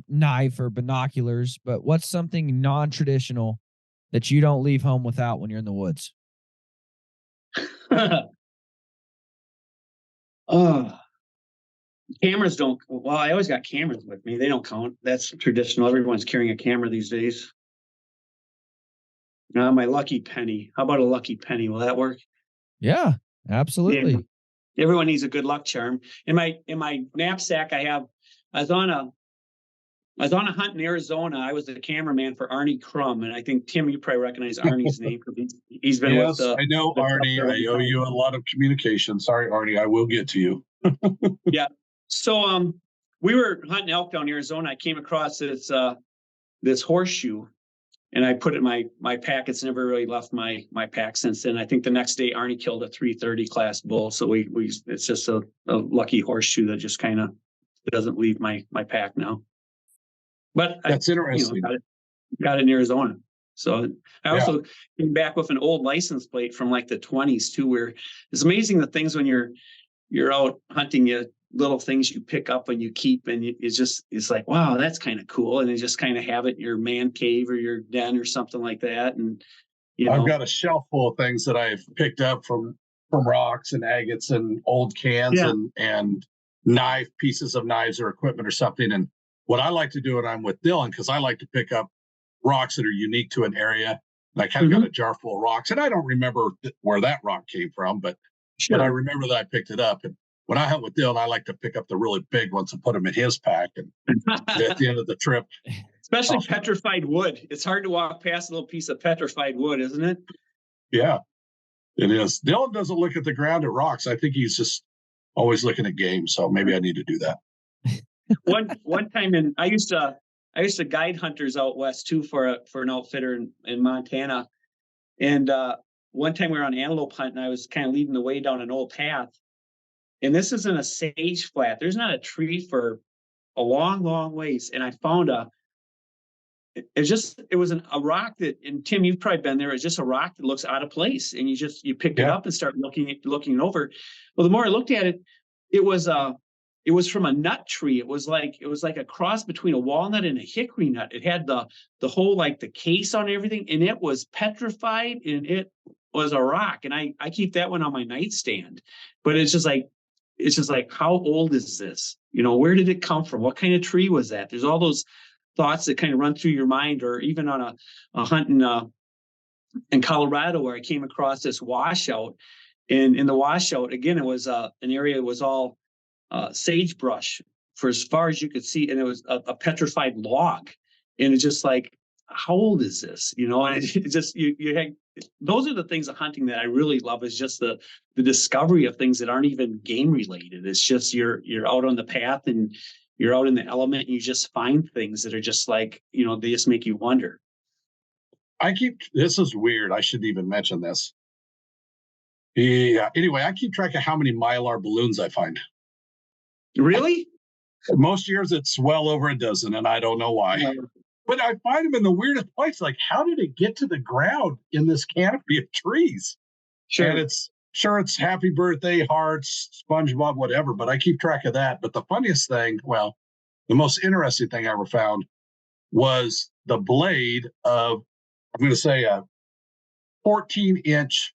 knife or binoculars, but what's something non-traditional that you don't leave home without when you're in the woods? Cameras don't. Well, I always got cameras with me. They don't count. That's traditional. Everyone's carrying a camera these days. My lucky penny. How about a lucky penny? Will that work? Yeah, absolutely. Yeah. Everyone needs a good luck charm. In my knapsack, I was on I was on a hunt in Arizona. I was the cameraman for Arnie Crum, and I think Tim, you probably recognize Arnie's name because he's been with Yes, I know the Arnie. I owe you a lot of communication. Sorry, Arnie. I will get to you. Yeah. So we were hunting elk down in Arizona. I came across this horseshoe, and I put it in my pack. It's never really left my pack since then. I think the next day Arnie killed a 330 class bull. So we it's just a lucky horseshoe that just kind of doesn't leave my pack now. But That's interesting. Got it in Arizona. So I Yeah. also came back with an old license plate from like the 20s too, where it's amazing the things when you're out hunting, you little things you pick up and you keep, and it's like, wow, that's kind of cool. And you just kind of have it in your man cave or your den or something like that. And I've got a shelf full of things that I've picked up from rocks and agates and old cans and pieces of knives or equipment or something. And what I like to do when I'm with Dylan, because I like to pick up rocks that are unique to an area. And I kind of got a jar full of rocks, and I don't remember where that rock came from, but I remember that I picked it up. And when I hunt with Dylan, I like to pick up the really big ones and put them in his pack. And at the end of the trip, especially petrified wood, it's hard to walk past a little piece of petrified wood, isn't it? Yeah, it is. Dylan doesn't look at the ground at rocks. I think he's just always looking at game. So maybe I need to do that. One time, I used to guide hunters out west too for an outfitter in Montana. And one time we were on antelope hunt, and I was kind of leading the way down an old path. And this is in a sage flat. There's not a tree for a long, long ways. And I found it was a rock that, and Tim, you've probably been there. It's just a rock that looks out of place, and you pick it up and start looking it over. Well, the more I looked at it, it was from a nut tree. It was like a cross between a walnut and a hickory nut. It had the whole, like, the case on everything, and it was petrified, and it was a rock. And I keep that one on my nightstand. But it's just like, how old is this? Where did it come from? What kind of tree was that? There's all those thoughts that kind of run through your mind. Or even on a hunt in Colorado, where I came across this washout. And in the washout, again, it was an area that was all sagebrush for as far as you could see, and it was a petrified log. And it's just like, how old is this? And it just those are the things of hunting that I really love, is just the discovery of things that aren't even game related. It's just you're out on the path, and you're out in the element, and you just find things that are just like, they just make you wonder. This is weird. I shouldn't even mention this. Yeah. Anyway, I keep track of how many Mylar balloons I find. Really? Most years it's well over a dozen, and I don't know why. But I find them in the weirdest place. Like, how did it get to the ground in this canopy of trees? Sure. And it's happy birthday, hearts, SpongeBob, whatever. But I keep track of that. But the funniest thing, well, the most interesting thing I ever found was the blade of, I'm going to say, a 14-inch.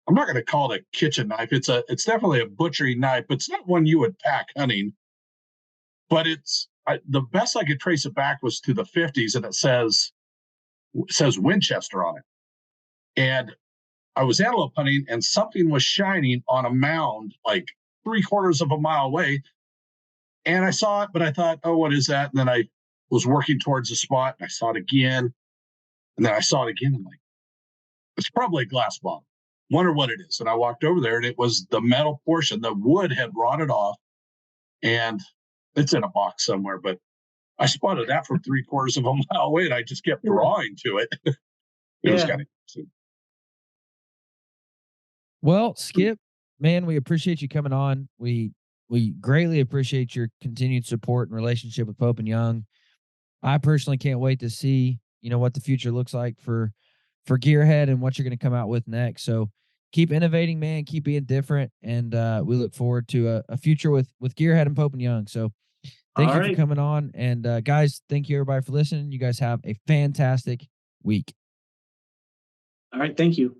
I'm not going to call it a kitchen knife. It's definitely a butchery knife, but it's not one you would pack hunting. But the best I could trace it back was to the 50s, and it says Winchester on it. And I was antelope hunting, and something was shining on a mound like 3/4 of a mile away. And I saw it, but I thought, oh, what is that? And then I was working towards the spot, and I saw it again. And then I saw it again. I'm like, it's probably a glass bomb. Wonder what it is. And I walked over there, and it was the metal portion. The wood had rotted off, and it's in a box somewhere. But I spotted that from 3/4 of a mile away, and I just kept drawing to it. It was kind of interesting. Well, Skip, man, we appreciate you coming on. We greatly appreciate your continued support and relationship with Pope and Young. I personally can't wait to see, what the future looks like for Gearhead and what you're going to come out with next. So keep innovating, man. Keep being different, and we look forward to a future with Gearhead and Pope and Young. So thank you for coming on, and guys, thank you everybody for listening. You guys have a fantastic week. All right, thank you.